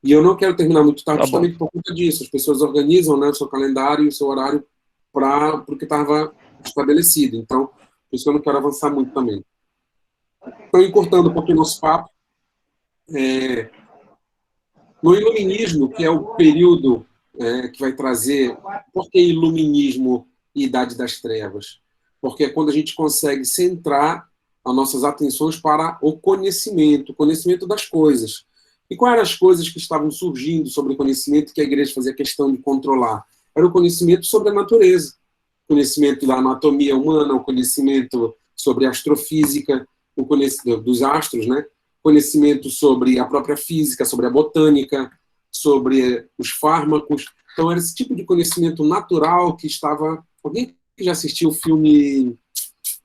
E eu não quero terminar muito tarde, Tá bom. justamente por conta disso. As pessoas organizam, né, o seu calendário e o seu horário para o que estava estabelecido. Então, por isso que eu não quero avançar muito também. Então, encurtando um pouquinho nosso papo, no Iluminismo, que é o período que vai trazer... Por que Iluminismo e Idade das Trevas? Porque é quando a gente consegue centrar as nossas atenções para o conhecimento das coisas. E quais eram as coisas que estavam surgindo sobre o conhecimento que a igreja fazia questão de controlar? Era o conhecimento sobre a natureza, o conhecimento da anatomia humana, o conhecimento sobre a astrofísica, o conhecimento dos astros, né? Conhecimento sobre a própria física, sobre a botânica, sobre os fármacos. Então, era esse tipo de conhecimento natural que estava... Alguém que já assistiu o filme...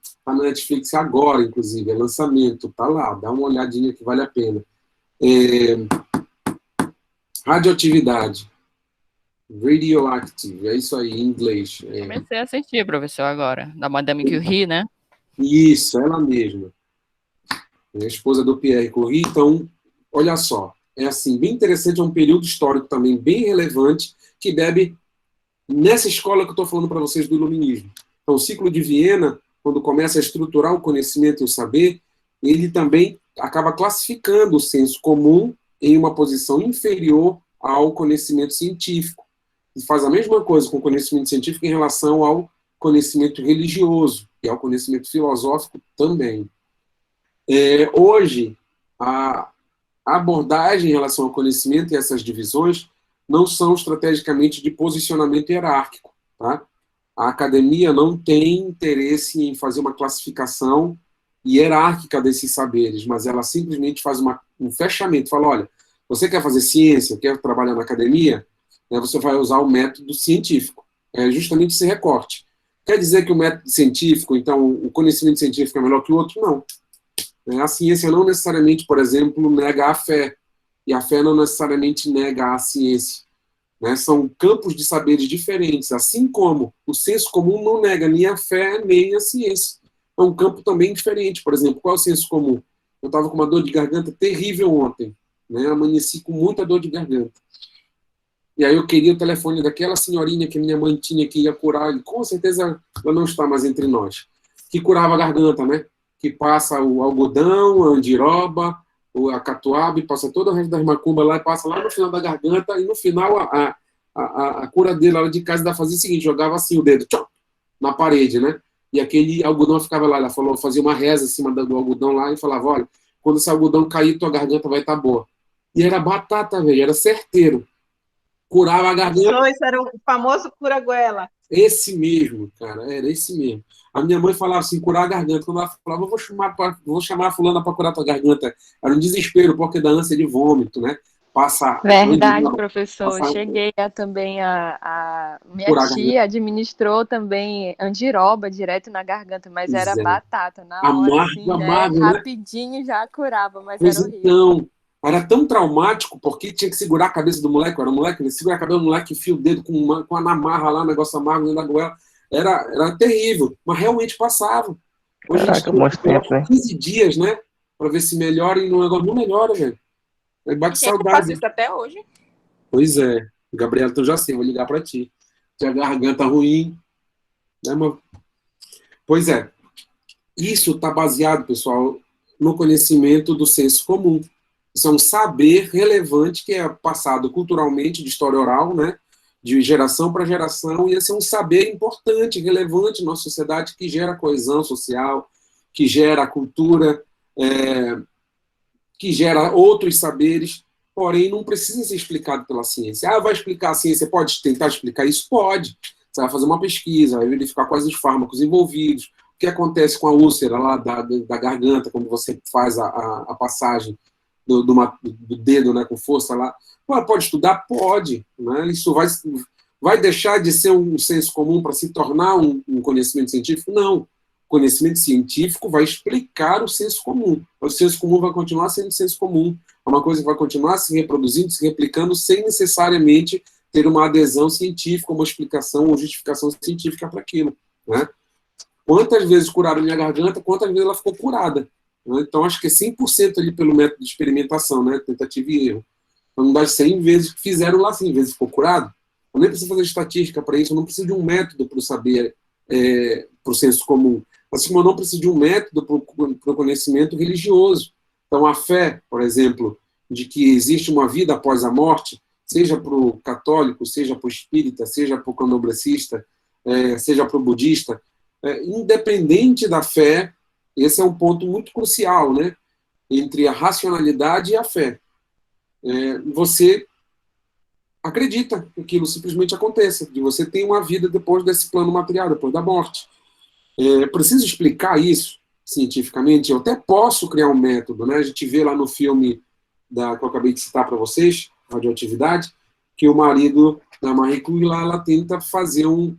Está na Netflix agora, inclusive, é lançamento, tá lá, dá uma olhadinha que vale a pena. Radioatividade. Radioactive, é isso aí, em inglês. Comecei a assistir, professor, agora, da Madame Curie, né? Isso, ela mesma. É a esposa do Pierre Curie. Então, olha só, é assim, bem interessante, é um período histórico também bem relevante, que bebe nessa escola que eu estou falando para vocês do Iluminismo. Então, o ciclo de Viena, quando começa a estruturar o conhecimento e o saber, ele também acaba classificando o senso comum em uma posição inferior ao conhecimento científico. E faz a mesma coisa com o conhecimento científico em relação ao conhecimento religioso e ao conhecimento filosófico também. Hoje, a abordagem em relação ao conhecimento e essas divisões não são estrategicamente de posicionamento hierárquico, tá? A academia não tem interesse em fazer uma classificação hierárquica desses saberes, mas ela simplesmente faz um fechamento, fala, olha, você quer fazer ciência, quer trabalhar na academia, né, você vai usar o método científico. É justamente esse recorte. Quer dizer que o método científico, então, o conhecimento científico é melhor que o outro? Não. A ciência não necessariamente, por exemplo, nega a fé, e a fé não necessariamente nega a ciência. Né? São campos de saberes diferentes, assim como o senso comum não nega nem a fé, nem a ciência. É um campo também diferente. Por exemplo, qual é o senso comum? Eu estava com uma dor de garganta terrível ontem, né? Amanheci com muita dor de garganta. E aí eu queria o telefone daquela senhorinha que minha mãe tinha que ia curar, e com certeza ela não está mais entre nós, que curava a garganta, né? Que passa o algodão, a andiroba, a catuaba, e passa todo o resto das macumbas lá, e passa lá no final da garganta, e no final a curadeira lá de casa ainda fazia o seguinte, jogava assim o dedo, tchau, na parede, né? E aquele algodão ficava lá, ela falou, fazia uma reza em cima do algodão lá, e falava, olha, quando esse algodão cair, tua garganta vai estar boa. E era batata, velho, era certeiro. Curava a garganta. Isso era o famoso cura-goela. Esse mesmo, cara, era esse mesmo. A minha mãe falava assim, curar a garganta. Quando ela falava, vou chamar a fulana para curar a tua garganta. Era um desespero, porque da ânsia de vômito, né? Passa. Verdade, professor. Cheguei também minha tia administrou também andiroba direto na garganta, mas era batata. Na hora, assim, amargo, né? Rapidinho já curava, mas pois era horrível. Então, era tão traumático, porque tinha que segurar a cabeça do moleque, era um moleque, ele segura a cabeça do moleque, enfia o dedo com a namarra lá, um negócio amargo dentro da goela. Era terrível, mas realmente passava. Hoje a gente tem 15 dias, né? Para ver se melhora, e o negócio não melhora, velho. Aí bate saudade. Faz isso até hoje. Pois é. Gabriela, então já sei, vou ligar para ti. Tinha garganta ruim. Né, mano? Pois é. Isso está baseado, pessoal, no conhecimento do senso comum. Isso é um saber relevante que é passado culturalmente, de história oral, né? De geração para geração, e esse é um saber importante, relevante na nossa sociedade, que gera coesão social, que gera cultura, que gera outros saberes, porém não precisa ser explicado pela ciência. Vai explicar a ciência, pode tentar explicar isso? Pode. Você vai fazer uma pesquisa, vai verificar quais os fármacos envolvidos, que acontece com a úlcera lá da garganta, quando você faz a passagem do dedo, né, com força lá. Pode estudar? Pode. Né? Isso vai deixar de ser um senso comum para se tornar um conhecimento científico? Não. O conhecimento científico vai explicar o senso comum. O senso comum vai continuar sendo senso comum. É uma coisa que vai continuar se reproduzindo, se replicando, sem necessariamente ter uma adesão científica, uma explicação ou justificação científica para aquilo. Né? Quantas vezes curaram minha garganta, quantas vezes ela ficou curada. Né? Então, acho que é 100% ali pelo método de experimentação, né? Tentativa e erro. Então, das 100 vezes que fizeram lá, 100 vezes ficou curado. Eu nem preciso fazer estatística para isso, eu não preciso de um método para o saber, para o senso comum. Assim como eu não preciso de um método para o conhecimento religioso. Então, a fé, por exemplo, de que existe uma vida após a morte, seja para o católico, seja para o espírita, seja para o candomblessista, seja para o budista, independente da fé, esse é um ponto muito crucial, né? Entre a racionalidade e a fé. Você acredita que aquilo simplesmente aconteça, de você ter uma vida depois desse plano material, depois da morte. Preciso explicar isso cientificamente? Eu até posso criar um método, né? A gente vê lá no filme que eu acabei de citar para vocês, Radioatividade, que o marido da Marie Curie lá, ela tenta fazer o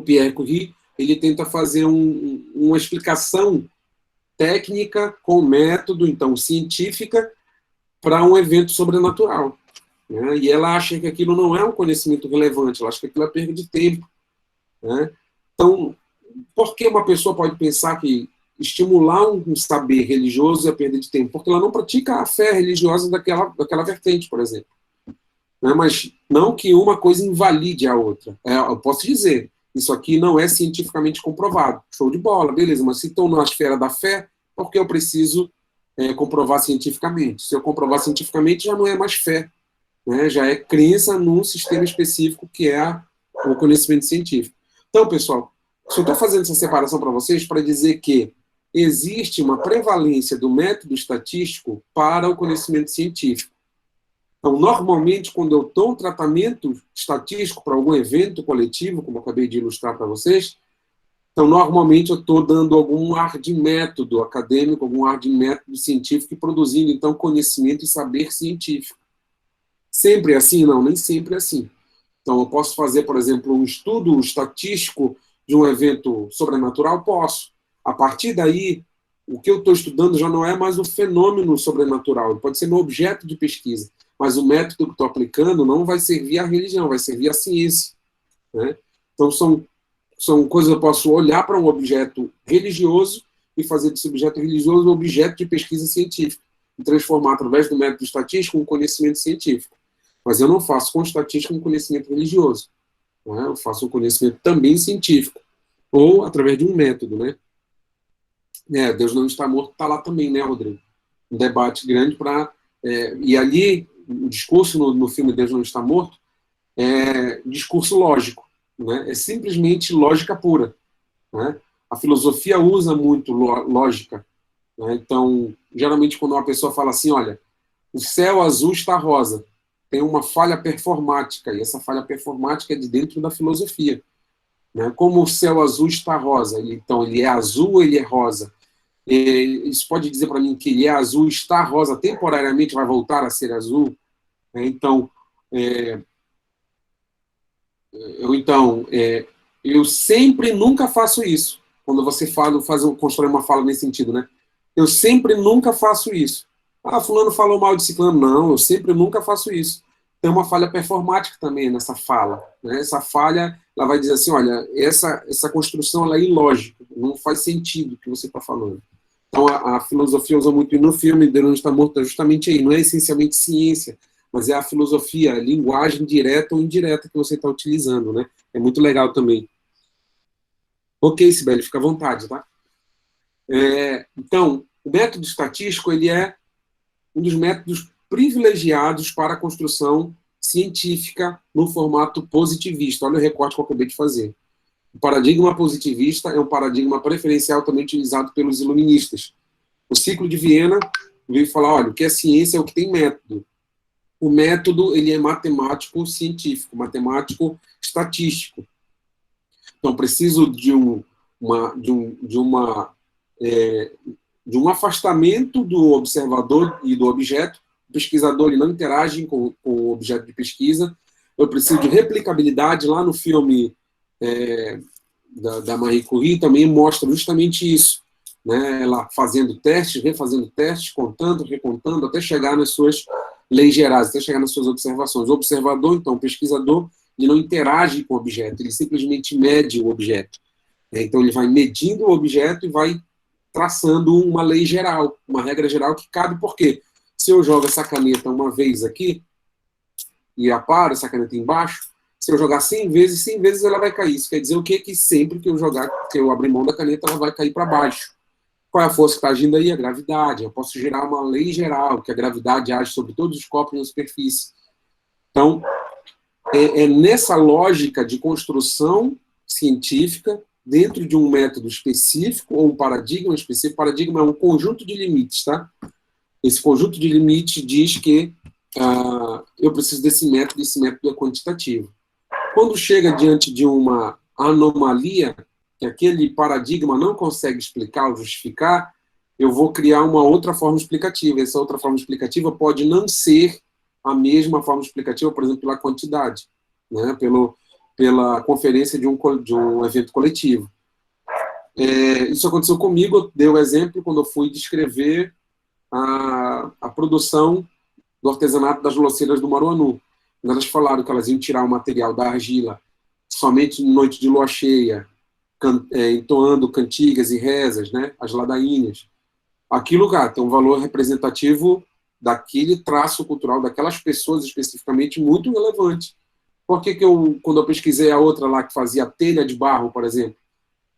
Pierre Curie, ele tenta fazer uma explicação técnica com método, então, científica, para um evento sobrenatural. Né? E ela acha que aquilo não é um conhecimento relevante, ela acha que aquilo é perda de tempo. Né? Então, por que uma pessoa pode pensar que estimular um saber religioso é perda de tempo? Porque ela não pratica a fé religiosa daquela vertente, por exemplo. Né? Mas não que uma coisa invalide a outra. Eu posso dizer, isso aqui não é cientificamente comprovado. Show de bola, beleza, mas se estou na esfera da fé, por que eu preciso comprovar cientificamente? Se eu comprovar cientificamente, já não é mais fé. Né? Já é crença num sistema específico que é o conhecimento científico. Então, pessoal, só estou fazendo essa separação para vocês para dizer que existe uma prevalência do método estatístico para o conhecimento científico. Então, normalmente, quando eu dou um tratamento estatístico para algum evento coletivo, como eu acabei de ilustrar para vocês, então, normalmente, eu estou dando algum ar de método acadêmico, algum ar de método científico e produzindo, então, conhecimento e saber científico. Sempre é assim? Não, nem sempre é assim. Então, eu posso fazer, por exemplo, um estudo estatístico de um evento sobrenatural? Posso. A partir daí, o que eu estou estudando já não é mais o fenômeno sobrenatural, pode ser meu objeto de pesquisa, mas o método que estou aplicando não vai servir à religião, vai servir à ciência. Né? Então, são coisas que eu posso olhar para um objeto religioso e fazer desse objeto religioso um objeto de pesquisa científica, e transformar, através do método estatístico, um conhecimento científico. Mas eu não faço com estatística um conhecimento religioso. Né? Eu faço um conhecimento também científico, ou através de um método. Né? Deus não está morto, está lá também, né, Rodrigo? Um debate grande para... e ali, o discurso no filme Deus não está morto é discurso lógico. Né? É simplesmente lógica pura. Né? A filosofia usa muito lógica. Né? Então, geralmente, quando uma pessoa fala assim, olha, o céu azul está rosa, tem uma falha performática, e essa falha performática é de dentro da filosofia. Né? Como o céu azul está rosa, então ele é azul ou ele é rosa? Isso pode dizer para mim que ele é azul, está rosa, temporariamente vai voltar a ser azul? Então, eu sempre nunca faço isso. Quando você constrói uma fala nesse sentido, né? Eu sempre nunca faço isso. Fulano falou mal de ciclano. Não, eu sempre nunca faço isso. Tem uma falha performática também nessa fala. Né? Essa falha, ela vai dizer assim, olha, essa construção ela é ilógica, não faz sentido o que você está falando. Então, a filosofia usa muito, e no filme Deus não está morto, é justamente aí, não é essencialmente ciência, mas é a filosofia, a linguagem direta ou indireta que você está utilizando, né? É muito legal também. Ok, Sibeli, fica à vontade, tá? Então, o método estatístico, ele é um dos métodos privilegiados para a construção científica no formato positivista. Olha o recorte que eu acabei de fazer. O paradigma positivista é um paradigma preferencial também utilizado pelos iluministas. O ciclo de Viena veio falar, olha, o que é ciência é o que tem método. O método, ele é matemático-científico, matemático-estatístico. Então, preciso de um de um afastamento do observador e do objeto. O pesquisador ele não interage com o objeto de pesquisa. Eu preciso de replicabilidade. Lá no filme da Marie Curie também mostra justamente isso, né? Ela fazendo testes, refazendo testes, contando, recontando, até chegar nas suas leis gerais, até chegar nas suas observações. O observador, então, o pesquisador, ele não interage com o objeto, ele simplesmente mede o objeto. Então, ele vai medindo o objeto e vai traçando uma lei geral, uma regra geral que cabe, porque se eu jogo essa caneta uma vez aqui, e aparo essa caneta embaixo, se eu jogar 100 vezes ela vai cair. Isso quer dizer o quê? Que sempre que eu abrir mão da caneta, ela vai cair para baixo. Qual é a força que está agindo aí? A gravidade. Eu posso gerar uma lei geral, que a gravidade age sobre todos os corpos na superfície. Então, é nessa lógica de construção científica, dentro de um método específico, ou um paradigma específico. Paradigma é um conjunto de limites, tá? Esse conjunto de limites diz que eu preciso desse método, e esse método é quantitativo. Quando chega diante de uma anomalia, que aquele paradigma não consegue explicar ou justificar, eu vou criar uma outra forma explicativa. Essa outra forma explicativa pode não ser a mesma forma explicativa, por exemplo, pela quantidade, né? Pela conferência de um evento coletivo. Isso aconteceu comigo. Eu dei o exemplo quando eu fui descrever a produção do artesanato das loceiras do Maruanu. Elas falaram que elas iam tirar o material da argila somente em noite de lua cheia, entoando cantigas e rezas, né, as ladainhas. Aquilo, cara, tem um valor representativo daquele traço cultural, daquelas pessoas especificamente, muito relevante. Por que quando eu pesquisei a outra lá que fazia telha de barro, por exemplo,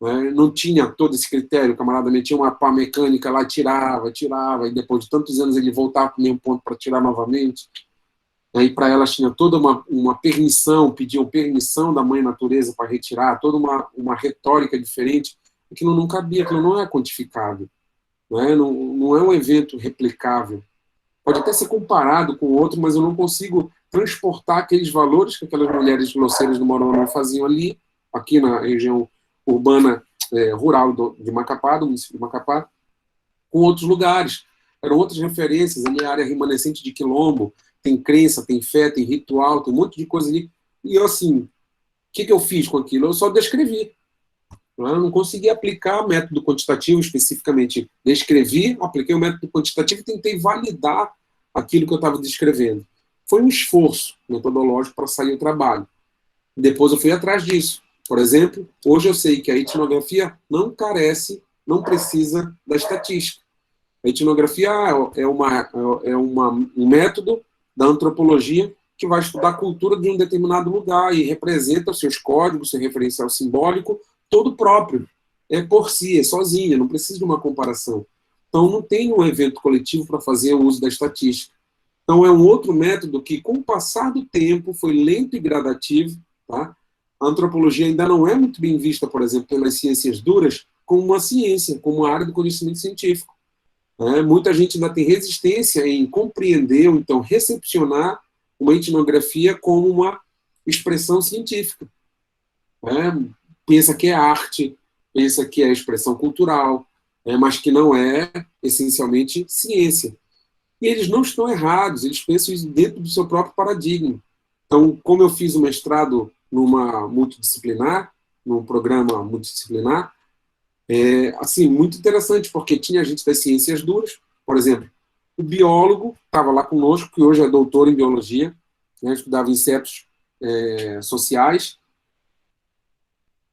né, não tinha todo esse critério, o camarada metia uma pá mecânica lá, tirava, e depois de tantos anos ele voltava para o mesmo ponto para tirar novamente. Aí para elas tinha toda uma permissão, pediam permissão da mãe natureza para retirar, toda uma retórica diferente. Aquilo não cabia, aquilo não é quantificável. Não é um evento replicável. Pode até ser comparado com outro, mas eu não consigo transportar aqueles valores que aquelas mulheres loceiras do Maranhão faziam ali, aqui na região urbana rural de Macapá, do município de Macapá, com outros lugares. Eram outras referências, a minha área remanescente de quilombo, tem crença, tem fé, tem ritual, tem um monte de coisa ali. E eu, assim, o que eu fiz com aquilo? Eu só descrevi. Eu não consegui aplicar o método quantitativo especificamente. Descrevi, apliquei o método quantitativo e tentei validar aquilo que eu estava descrevendo. Foi um esforço metodológico para sair o trabalho. Depois eu fui atrás disso. Por exemplo, hoje eu sei que a etnografia não precisa da estatística. A etnografia é um método da antropologia que vai estudar a cultura de um determinado lugar e representa os seus códigos, seu referencial simbólico, todo próprio. É por si, é sozinho, não precisa de uma comparação. Então, não tem um evento coletivo para fazer o uso da estatística. Então, é um outro método que, com o passar do tempo, foi lento e gradativo. Tá? A antropologia ainda não é muito bem vista, por exemplo, pelas ciências duras, como uma ciência, como uma área do conhecimento científico. Muita gente ainda tem resistência em compreender ou então recepcionar uma etnografia como uma expressão científica. Pensa que é arte, pensa que é expressão cultural, mas que não é essencialmente ciência. E eles não estão errados, eles pensam isso dentro do seu próprio paradigma. Então, como eu fiz o mestrado numa multidisciplinar, num programa multidisciplinar, assim, muito interessante, porque tinha gente das ciências duras, por exemplo, o biólogo estava lá conosco, que hoje é doutor em biologia, estudava insetos sociais.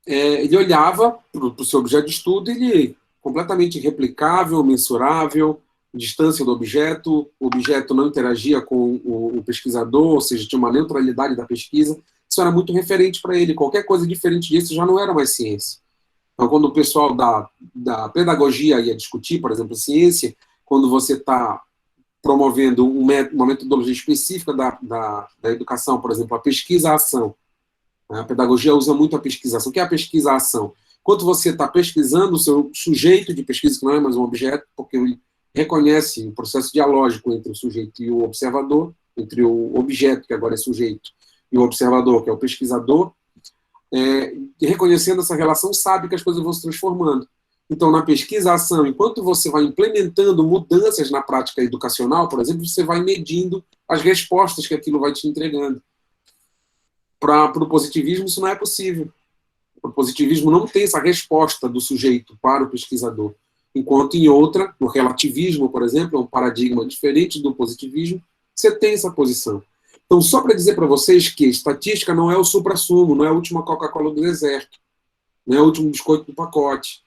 Ele olhava para o seu objeto de estudo, ele completamente replicável, mensurável, distância do objeto, o objeto não interagia com o pesquisador, ou seja, tinha uma neutralidade da pesquisa. Isso era muito referente para ele. Qualquer coisa diferente disso já não era mais ciência. Então, quando o pessoal da pedagogia ia discutir, por exemplo, ciência, quando você está promovendo uma metodologia específica da educação, por exemplo, a pesquisa-ação. A pedagogia usa muito a pesquisação. O que é a pesquisa-ação? Quando você está pesquisando o seu sujeito de pesquisa, que não é mais um objeto, porque ele reconhece o processo dialógico entre o sujeito e o observador, entre o objeto, que agora é sujeito, e o observador, que é o pesquisador, reconhecendo essa relação, sabe que as coisas vão se transformando. Então, na pesquisa-ação, enquanto você vai implementando mudanças na prática educacional, por exemplo, você vai medindo as respostas que aquilo vai te entregando. Para o positivismo, isso não é possível. O positivismo não tem essa resposta do sujeito para o pesquisador. Enquanto em outra, no relativismo, por exemplo, é um paradigma diferente do positivismo, você tem essa posição. Então, só para dizer para vocês que estatística não é o suprassumo, não é a última Coca-Cola do deserto, não é o último biscoito do pacote.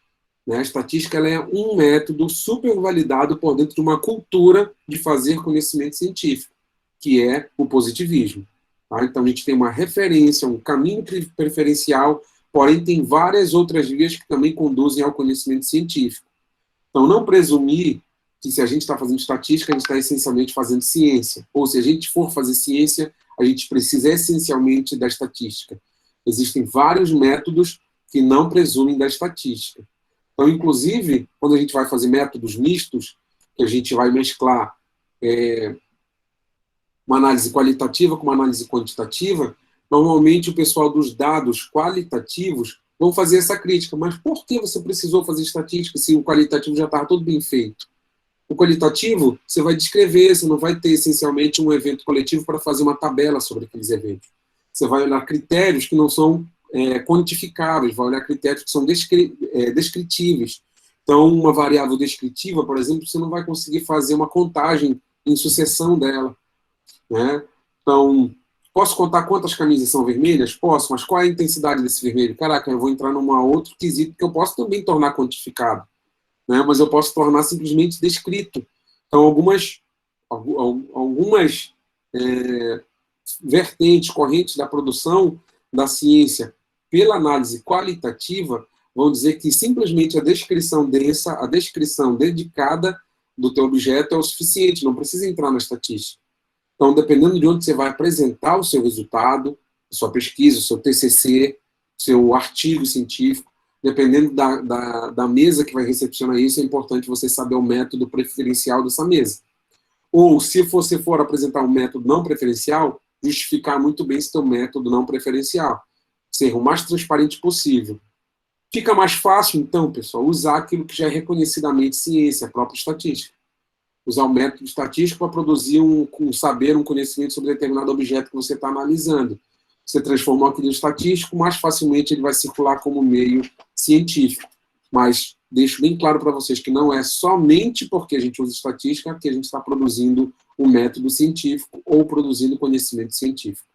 A estatística ela é um método super validado por dentro de uma cultura de fazer conhecimento científico, que é o positivismo. Tá? Então, a gente tem uma referência, um caminho preferencial, porém tem várias outras vias que também conduzem ao conhecimento científico. Então, não presumir que se a gente está fazendo estatística, a gente está essencialmente fazendo ciência. Ou se a gente for fazer ciência, a gente precisa essencialmente da estatística. Existem vários métodos que não presumem da estatística. Então, inclusive, quando a gente vai fazer métodos mistos, que a gente vai mesclar uma análise qualitativa com uma análise quantitativa, normalmente o pessoal dos dados qualitativos vão fazer essa crítica. Mas por que você precisou fazer estatística se o qualitativo já estava todo bem feito? O qualitativo, você vai descrever, você não vai ter essencialmente um evento coletivo para fazer uma tabela sobre aqueles eventos. Você vai olhar critérios que não são quantificáveis, vai olhar critérios que são descritíveis. Então, uma variável descritiva, por exemplo, você não vai conseguir fazer uma contagem em sucessão dela. Né? Então, posso contar quantas camisas são vermelhas? Posso, mas qual é a intensidade desse vermelho? Caraca, eu vou entrar num outro quesito que eu posso também tornar quantificado. Né? Mas eu posso tornar simplesmente descrito. Então, algumas vertentes, correntes da produção da ciência pela análise qualitativa vão dizer que simplesmente a descrição densa, a descrição dedicada do teu objeto é o suficiente, não precisa entrar na estatística. Então, dependendo de onde você vai apresentar o seu resultado, a sua pesquisa, o seu TCC, seu artigo científico, dependendo da mesa que vai recepcionar isso, é importante você saber o método preferencial dessa mesa. Ou, se você for apresentar um método não preferencial, justificar muito bem esse teu método não preferencial. Ser o mais transparente possível. Fica mais fácil, então, pessoal, usar aquilo que já é reconhecidamente ciência, a própria estatística. Usar o método estatístico para produzir um saber, um conhecimento sobre determinado objeto que você está analisando. Você transformou aquilo em estatístico, mais facilmente ele vai circular como meio científico. Mas deixo bem claro para vocês que não é somente porque a gente usa estatística que a gente está produzindo um método científico ou produzindo conhecimento científico.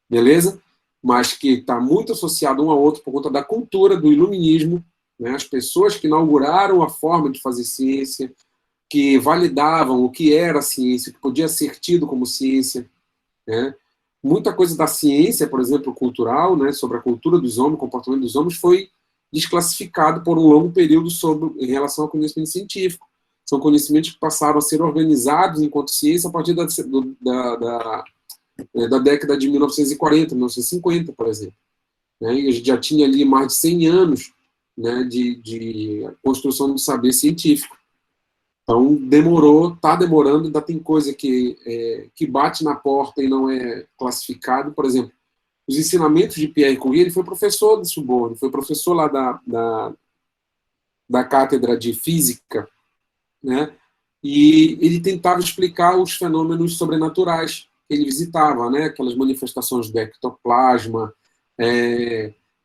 Beleza? Mas que está muito associado um ao outro por conta da cultura do iluminismo, né? As pessoas que inauguraram a forma de fazer ciência, que validavam o que era ciência, que podia ser tido como ciência, né? Muita coisa da ciência, por exemplo, cultural, né, sobre a cultura dos homens, o comportamento dos homens, foi desclassificado por um longo período em relação ao conhecimento científico. São conhecimentos que passaram a ser organizados enquanto ciência a partir da década de 1940, 1950, por exemplo. Né? E a gente já tinha ali mais de 100 anos, né, de construção do saber científico. Então, está demorando, ainda tem coisa que bate na porta e não é classificado. Por exemplo, os ensinamentos de Pierre Curie, ele foi professor de Sorbonne, foi professor lá da cátedra de física, né? E ele tentava explicar os fenômenos sobrenaturais que ele visitava, né? Aquelas manifestações do ectoplasma,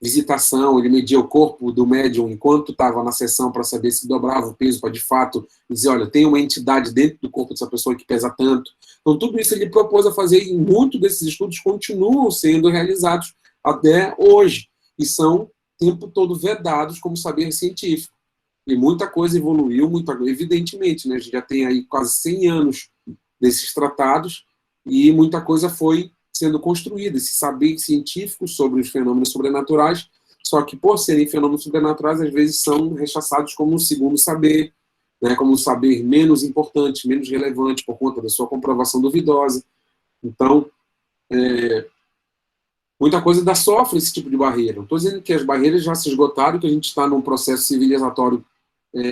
visitação, ele media o corpo do médium enquanto estava na sessão para saber se dobrava o peso para, de fato, dizer, olha, tem uma entidade dentro do corpo dessa pessoa que pesa tanto. Então, tudo isso ele propôs a fazer e muitos desses estudos continuam sendo realizados até hoje e são, o tempo todo, vedados como saber científico. E muita coisa evoluiu, evidentemente, né? A gente já tem aí quase 100 anos desses tratados e muita coisa foi sendo construída, esse saber científico sobre os fenômenos sobrenaturais, só que por serem fenômenos sobrenaturais, às vezes são rechaçados como um segundo saber, né, como um saber menos importante, menos relevante, por conta da sua comprovação duvidosa. Então, muita coisa ainda sofre esse tipo de barreira. Não estou dizendo que as barreiras já se esgotaram, que a gente está num processo civilizatório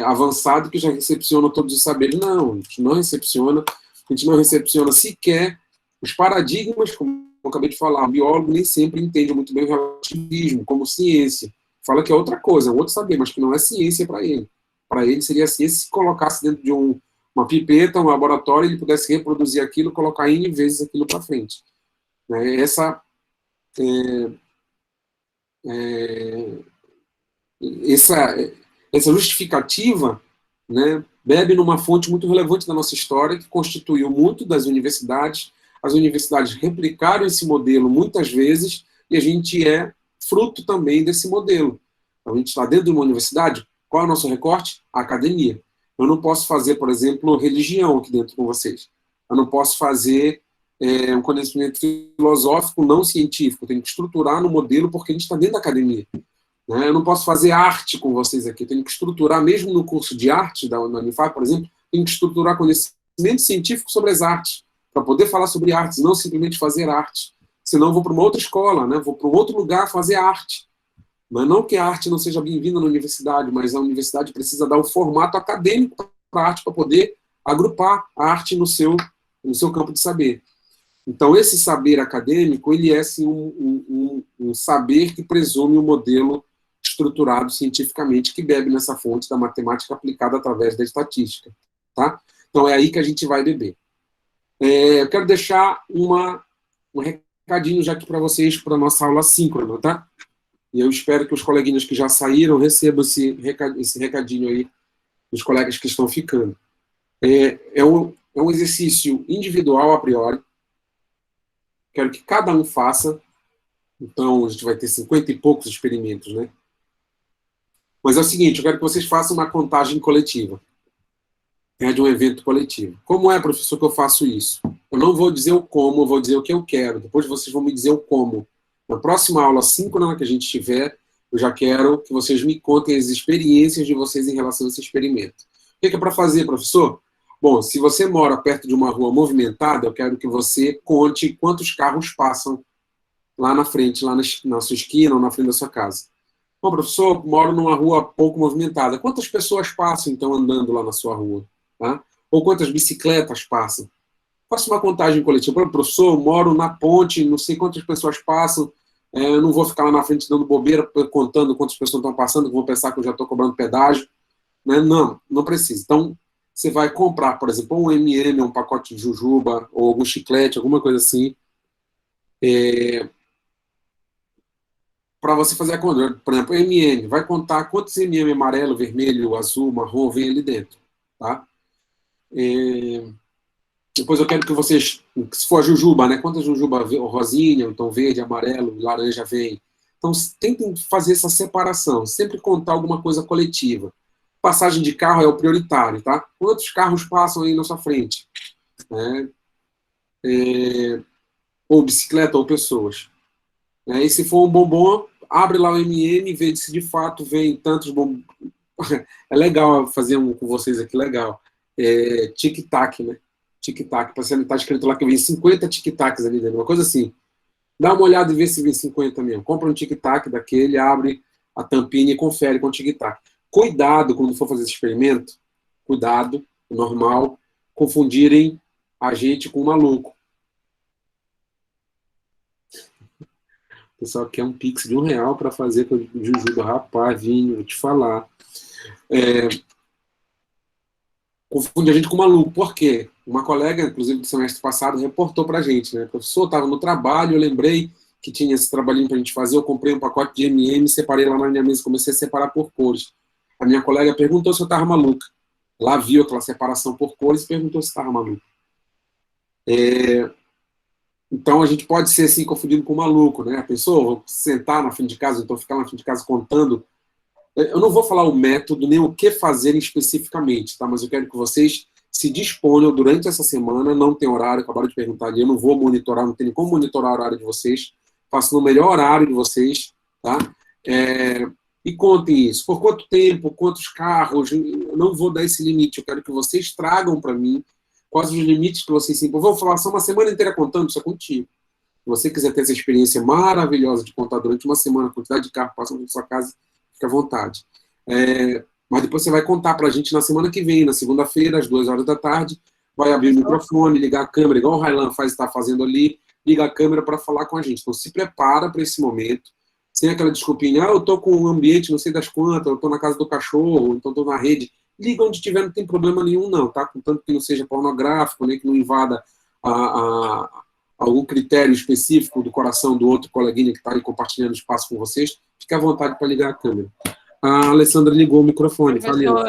avançado que já recepciona todos os saberes. Não, a gente não recepciona sequer os paradigmas, como acabei de falar, o biólogo nem sempre entende muito bem o relativismo como ciência. Fala que é outra coisa, é um outro saber, mas que não é ciência para ele. Para ele seria ciência se colocasse dentro de uma pipeta, um laboratório, ele pudesse reproduzir aquilo, colocar N vezes aquilo para frente. Né? Essa justificativa, né, bebe numa fonte muito relevante da nossa história, que constituiu muito das universidades. As universidades replicaram esse modelo muitas vezes, e a gente é fruto também desse modelo. Então, a gente está dentro de uma universidade, qual é o nosso recorte? A academia. Eu não posso fazer, por exemplo, religião aqui dentro com vocês. Eu não posso fazer um conhecimento filosófico não científico. Eu tenho que estruturar no modelo porque a gente está dentro da academia. Né? Eu não posso fazer arte com vocês aqui. Eu tenho que estruturar, mesmo no curso de arte da Unifar, por exemplo, tenho que estruturar conhecimento científico sobre as artes, para poder falar sobre artes, não simplesmente fazer arte. Senão eu vou para uma outra escola, né? Vou para um outro lugar fazer arte. Mas não que a arte não seja bem-vinda na universidade, mas a universidade precisa dar o formato acadêmico para a arte, para poder agrupar a arte no seu campo de saber. Então, esse saber acadêmico, ele é, sim, um saber que presume um modelo estruturado cientificamente, que bebe nessa fonte da matemática aplicada através da estatística. Tá? Então, é aí que a gente vai beber. Eu quero deixar um recadinho já aqui para vocês, para a nossa aula síncrona, tá? E eu espero que os coleguinhas que já saíram recebam esse recadinho aí dos colegas que estão ficando. É um exercício individual a priori. Quero que cada um faça. Então, a gente vai ter 50 e poucos experimentos, né? Mas é o seguinte, eu quero que vocês façam uma contagem coletiva. De um evento coletivo. Como é, professor, que eu faço isso? Eu não vou dizer o como, eu vou dizer o que eu quero. Depois vocês vão me dizer o como. Na próxima aula síncrona que a gente tiver, eu já quero que vocês me contem as experiências de vocês em relação a esse experimento. O que é para fazer, professor? Bom, se você mora perto de uma rua movimentada, eu quero que você conte quantos carros passam lá na frente, lá na sua esquina ou na frente da sua casa. Bom, professor, moro numa rua pouco movimentada. Quantas pessoas passam, então, andando lá na sua rua? Tá? Ou quantas bicicletas passam? Faça uma contagem coletiva. Professor, moro na ponte, não sei quantas pessoas passam, eu não vou ficar lá na frente dando bobeira, contando quantas pessoas estão passando, que vão pensar que eu já estou cobrando pedágio. Né? Não precisa. Então, você vai comprar, por exemplo, um M&M, um pacote de jujuba, ou algum chiclete, alguma coisa assim, para você fazer a conta. Por exemplo, M&M, vai contar quantos M&M amarelo, vermelho, azul, marrom vem ali dentro. Tá? Depois eu quero que vocês, se for a jujuba, né? Quantas jujuba rosinha, então verde, amarelo, laranja vem. Então, tentem fazer essa separação, sempre contar alguma coisa coletiva. Passagem de carro é o prioritário, tá? Quantos carros passam aí na sua frente? Ou bicicleta ou pessoas. E se for um bombom, abre lá o M&M e vê se de fato vem tantos bombons. É legal fazer um com vocês aqui, legal. Tic-tac, né? Tic-tac, está escrito lá que vem 50 tic-tacs ali dentro, uma coisa assim. Dá uma olhada e vê se vem 50 mesmo. Compra um tic-tac daquele, abre a tampinha e confere com o tic-tac. Cuidado quando for fazer esse experimento, cuidado, normal, confundirem a gente com um maluco. O pessoal quer um pix de R$1 para fazer com o jujuba. Rapaz, Vinho, vou te falar. Confunde a gente com maluco. Por quê? Uma colega, inclusive do semestre passado, reportou para a gente, né? Professor, estava no trabalho, eu lembrei que tinha esse trabalhinho para a gente fazer, eu comprei um pacote de M&M, separei lá na minha mesa, comecei a separar por cores. A minha colega perguntou se eu estava maluca. Lá viu aquela separação por cores e perguntou se estava maluca. Então, a gente pode ser, assim, confundido com maluco, né? A pessoa, vou sentar na frente de casa, então ficar na frente de casa contando. Eu não vou falar o método, nem o que fazer especificamente, tá? Mas eu quero que vocês se disponham durante essa semana, não tem horário, acabaram de perguntar ali, eu não vou monitorar, não tenho como monitorar o horário de vocês, faço no melhor horário de vocês, tá? E contem isso. Por quanto tempo, quantos carros, eu não vou dar esse limite, eu quero que vocês tragam para mim quais os limites que vocês se... Eu vou falar só uma semana inteira contando, isso é contigo. Se você quiser ter essa experiência maravilhosa de contar durante uma semana a quantidade de carro passando na sua casa, fica à vontade. Mas depois você vai contar para a gente na semana que vem, na segunda-feira, às 2 horas da tarde, vai abrir o microfone, ligar a câmera, igual o Railan está fazendo ali, liga a câmera para falar com a gente. Então, se prepara para esse momento, sem aquela desculpinha, eu estou com um ambiente não sei das quantas, eu estou na casa do cachorro, então estou na rede. Liga onde tiver, não tem problema nenhum, não, tá? Contanto que não seja pornográfico, nem que não invada algum critério específico do coração do outro coleguinha que está aí compartilhando espaço com vocês, fique à vontade para ligar a câmera. A Alessandra ligou o microfone. Professor,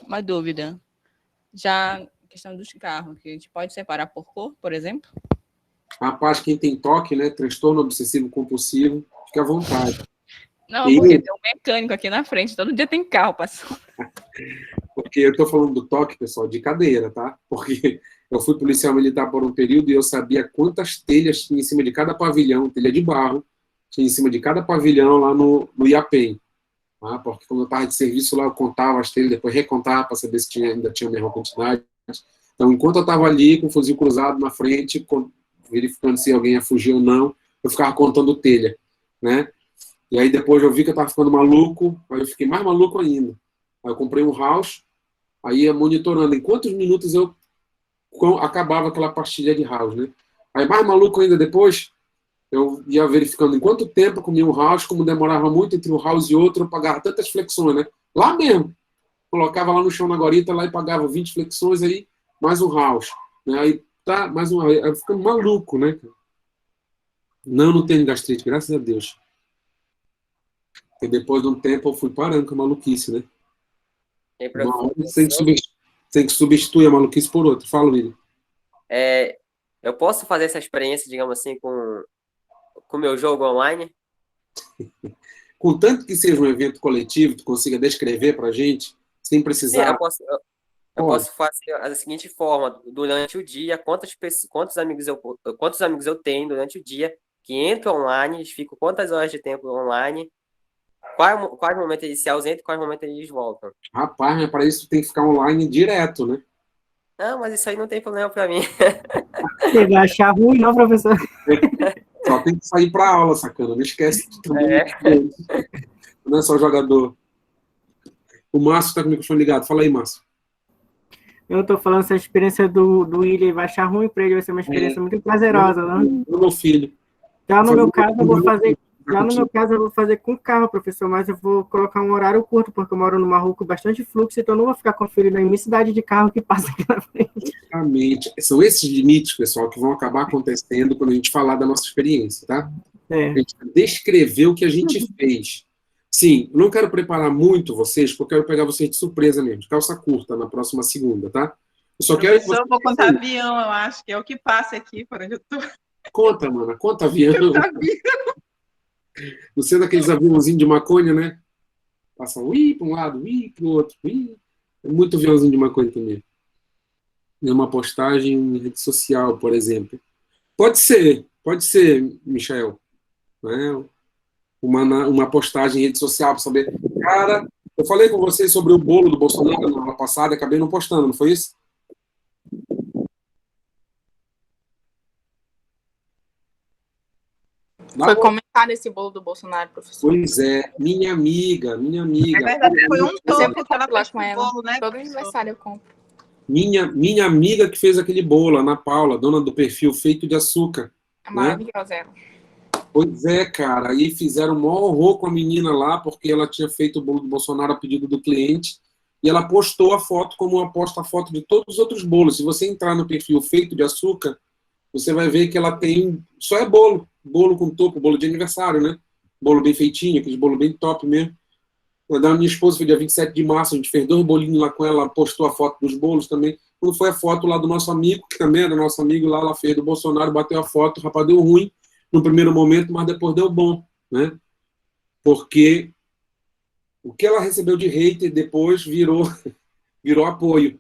uma dúvida. Já a questão dos carros, que a gente pode separar por cor, por exemplo? Rapaz, quem tem toque, né, transtorno obsessivo compulsivo, fique à vontade. Não, porque tem um mecânico aqui na frente, todo dia tem carro passando. Porque eu estou falando do toque, pessoal, de cadeira, tá? Porque eu fui policial militar por um período e eu sabia quantas telhas tinha em cima de cada pavilhão, telha de barro, tinha em cima de cada pavilhão lá no IAPEM. Tá? Porque quando eu estava de serviço lá, eu contava as telhas, depois recontava para saber se ainda tinha a mesma quantidade. Então, enquanto eu estava ali com o fuzil cruzado na frente, verificando se alguém ia fugir ou não, eu ficava contando telha, né? E aí depois eu vi que eu estava ficando maluco, aí eu fiquei mais maluco ainda. Aí eu comprei um house, aí ia monitorando em quantos minutos eu acabava aquela pastilha de house, né? Aí mais maluco ainda depois, eu ia verificando em quanto tempo eu comia um house, como demorava muito entre um house e outro, eu pagava tantas flexões, né? Lá mesmo. Colocava lá no chão na guarita, lá e pagava 20 flexões, aí mais um house. Né? Aí tá, mais um house. Aí eu ficando maluco, né? Não tenho gastrite, graças a Deus. Porque depois de um tempo eu fui parando com a maluquice, né? Tem que substituir a maluquice por outra. Fala, William. Eu posso fazer essa experiência, digamos assim, com o meu jogo online? Contanto que seja um evento coletivo, tu consiga descrever pra gente, sem precisar... Sim, eu posso fazer da seguinte forma, durante o dia, quantos amigos eu tenho durante o dia, que entram online, eles ficam quantas horas de tempo online, quais momentos eles se ausentam e quais momentos eles voltam. Rapaz, mas para isso tem que ficar online direto, né? Não, mas isso aí não tem problema para mim. Você vai achar ruim, não, professor? Só tem que sair para aula, sacana. Não esquece de tudo. Não é só jogador. O Márcio está com o microfone ligado. Fala aí, Márcio. Eu estou falando essa experiência do William, vai achar ruim para ele, vai ser uma experiência muito prazerosa, né? Meu filho. Já no meu caso, eu vou fazer com carro, professor, mas eu vou colocar um horário curto, porque eu moro numa rua com bastante fluxo, então eu não vou ficar conferindo a imensidade de carro que passa aqui na frente. Exatamente. São esses limites, pessoal, que vão acabar acontecendo quando a gente falar da nossa experiência, tá? A gente descrever o que a gente fez. Sim, não quero preparar muito vocês, porque eu quero pegar vocês de surpresa mesmo, de calça curta, na próxima segunda, tá? Eu só quero... Eu vou contar avião, eu acho, que é o que passa aqui, por onde eu tô. Conta, mana, conta avião. Você é daqueles aviãozinhos de maconha, né? Passa para um lado, para o outro. É muito aviãozinho de maconha também. É uma postagem em rede social, por exemplo. Pode ser, Michael. Né? Uma postagem em rede social para saber. Cara, eu falei com vocês sobre o bolo do Bolsonaro na aula passada e acabei não postando, não foi isso? Foi comentar esse bolo do Bolsonaro, professor. Pois é, minha amiga. É verdade, foi um todo que ela fez com ela. Bolo, né, todo aniversário eu compro. Minha amiga que fez aquele bolo, Ana Paula, dona do perfil Feito de Açúcar. É maravilhosa ela. Pois é, cara. Aí fizeram um maior horror com a menina lá, porque ela tinha feito o bolo do Bolsonaro a pedido do cliente, e ela postou a foto como ela posta a foto de todos os outros bolos. Se você entrar no perfil Feito de Açúcar, você vai ver que ela tem... Só é bolo com topo, bolo de aniversário, né? Bolo bem feitinho, aquele bolo bem top mesmo. Da minha esposa foi dia 27 de março, a gente fez 2 bolinhos lá com ela, postou a foto dos bolos também. Quando foi a foto lá do nosso amigo, que também era nosso amigo lá, ela fez do Bolsonaro, bateu a foto, o rapaz deu ruim no primeiro momento, mas depois deu bom, né? Porque o que ela recebeu de hater depois virou apoio.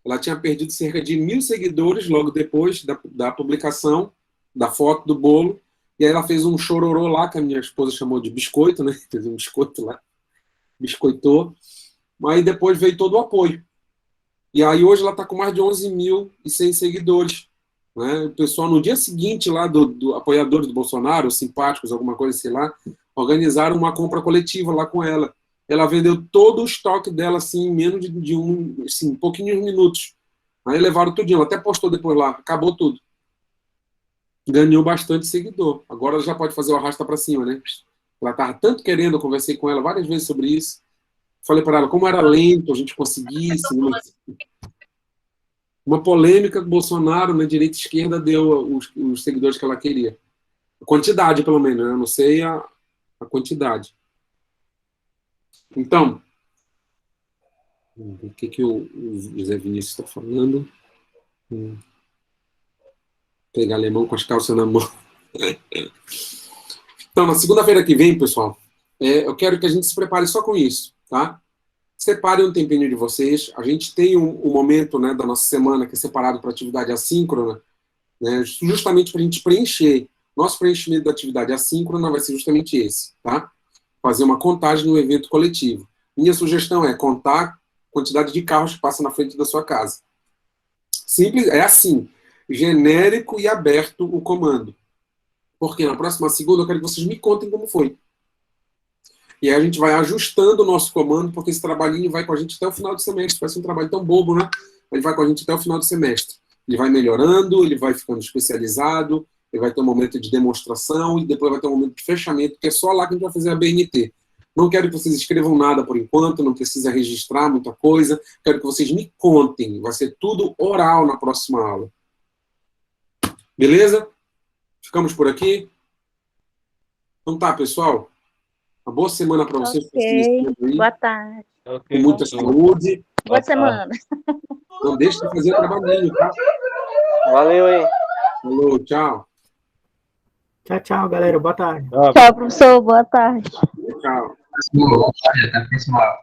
Ela tinha perdido cerca de 1.000 seguidores logo depois da publicação da foto do bolo, e aí ela fez um chororô lá, que a minha esposa chamou de biscoito, né? Fez um biscoito lá, biscoitou, mas depois veio todo o apoio. E aí hoje ela está com mais de 11.100 seguidores. Né? O pessoal, no dia seguinte lá do apoiadores do Bolsonaro, simpáticos, alguma coisa, sei lá, organizaram uma compra coletiva lá com ela. Ela vendeu todo o estoque dela, assim, em menos de um pouquinhos minutos. Aí levaram tudinho, ela até postou depois lá, acabou tudo. ganhou bastante seguidor. Agora ela já pode fazer o arrasta para cima, né? Ela estava tanto querendo, eu conversei com ela várias vezes sobre isso. Falei para ela como era lento a gente conseguisse. Uma polêmica que o Bolsonaro, na direita e esquerda, deu os seguidores que ela queria. A quantidade, pelo menos, né? Eu não sei a quantidade. Então, o que o José Vinícius está falando? Pegar alemão com as calças na mão. Então, na segunda-feira que vem, pessoal, eu quero que a gente se prepare só com isso, tá? Separe um tempinho de vocês. A gente tem um momento, né, da nossa semana que é separado para atividade assíncrona, né, justamente para a gente preencher. Nosso preenchimento da atividade assíncrona vai ser justamente esse, tá? Fazer uma contagem no evento coletivo. Minha sugestão é contar a quantidade de carros que passam na frente da sua casa. Simples, é assim, genérico e aberto o comando. Porque na próxima segunda eu quero que vocês me contem como foi. E aí a gente vai ajustando o nosso comando, porque esse trabalhinho vai com a gente até o final do semestre. Vai ser um trabalho tão bobo, né? Ele vai com a gente até o final do semestre. Ele vai melhorando, ele vai ficando especializado, ele vai ter um momento de demonstração e depois vai ter um momento de fechamento, que é só lá que a gente vai fazer a BNT. Não quero que vocês escrevam nada por enquanto, não precisa registrar muita coisa. Quero que vocês me contem. Vai ser tudo oral na próxima aula. Beleza? Ficamos por aqui? Então tá, pessoal. Uma boa semana para vocês. Ok. Boa tarde. Com muita saúde. Boa semana. Não deixe de fazer o trabalhinho, tá? Valeu, hein? Falou, tchau. Tchau, tchau, galera. Boa tarde. Tchau, professor. Boa tarde. Tchau. Boa tarde, até a próxima aula.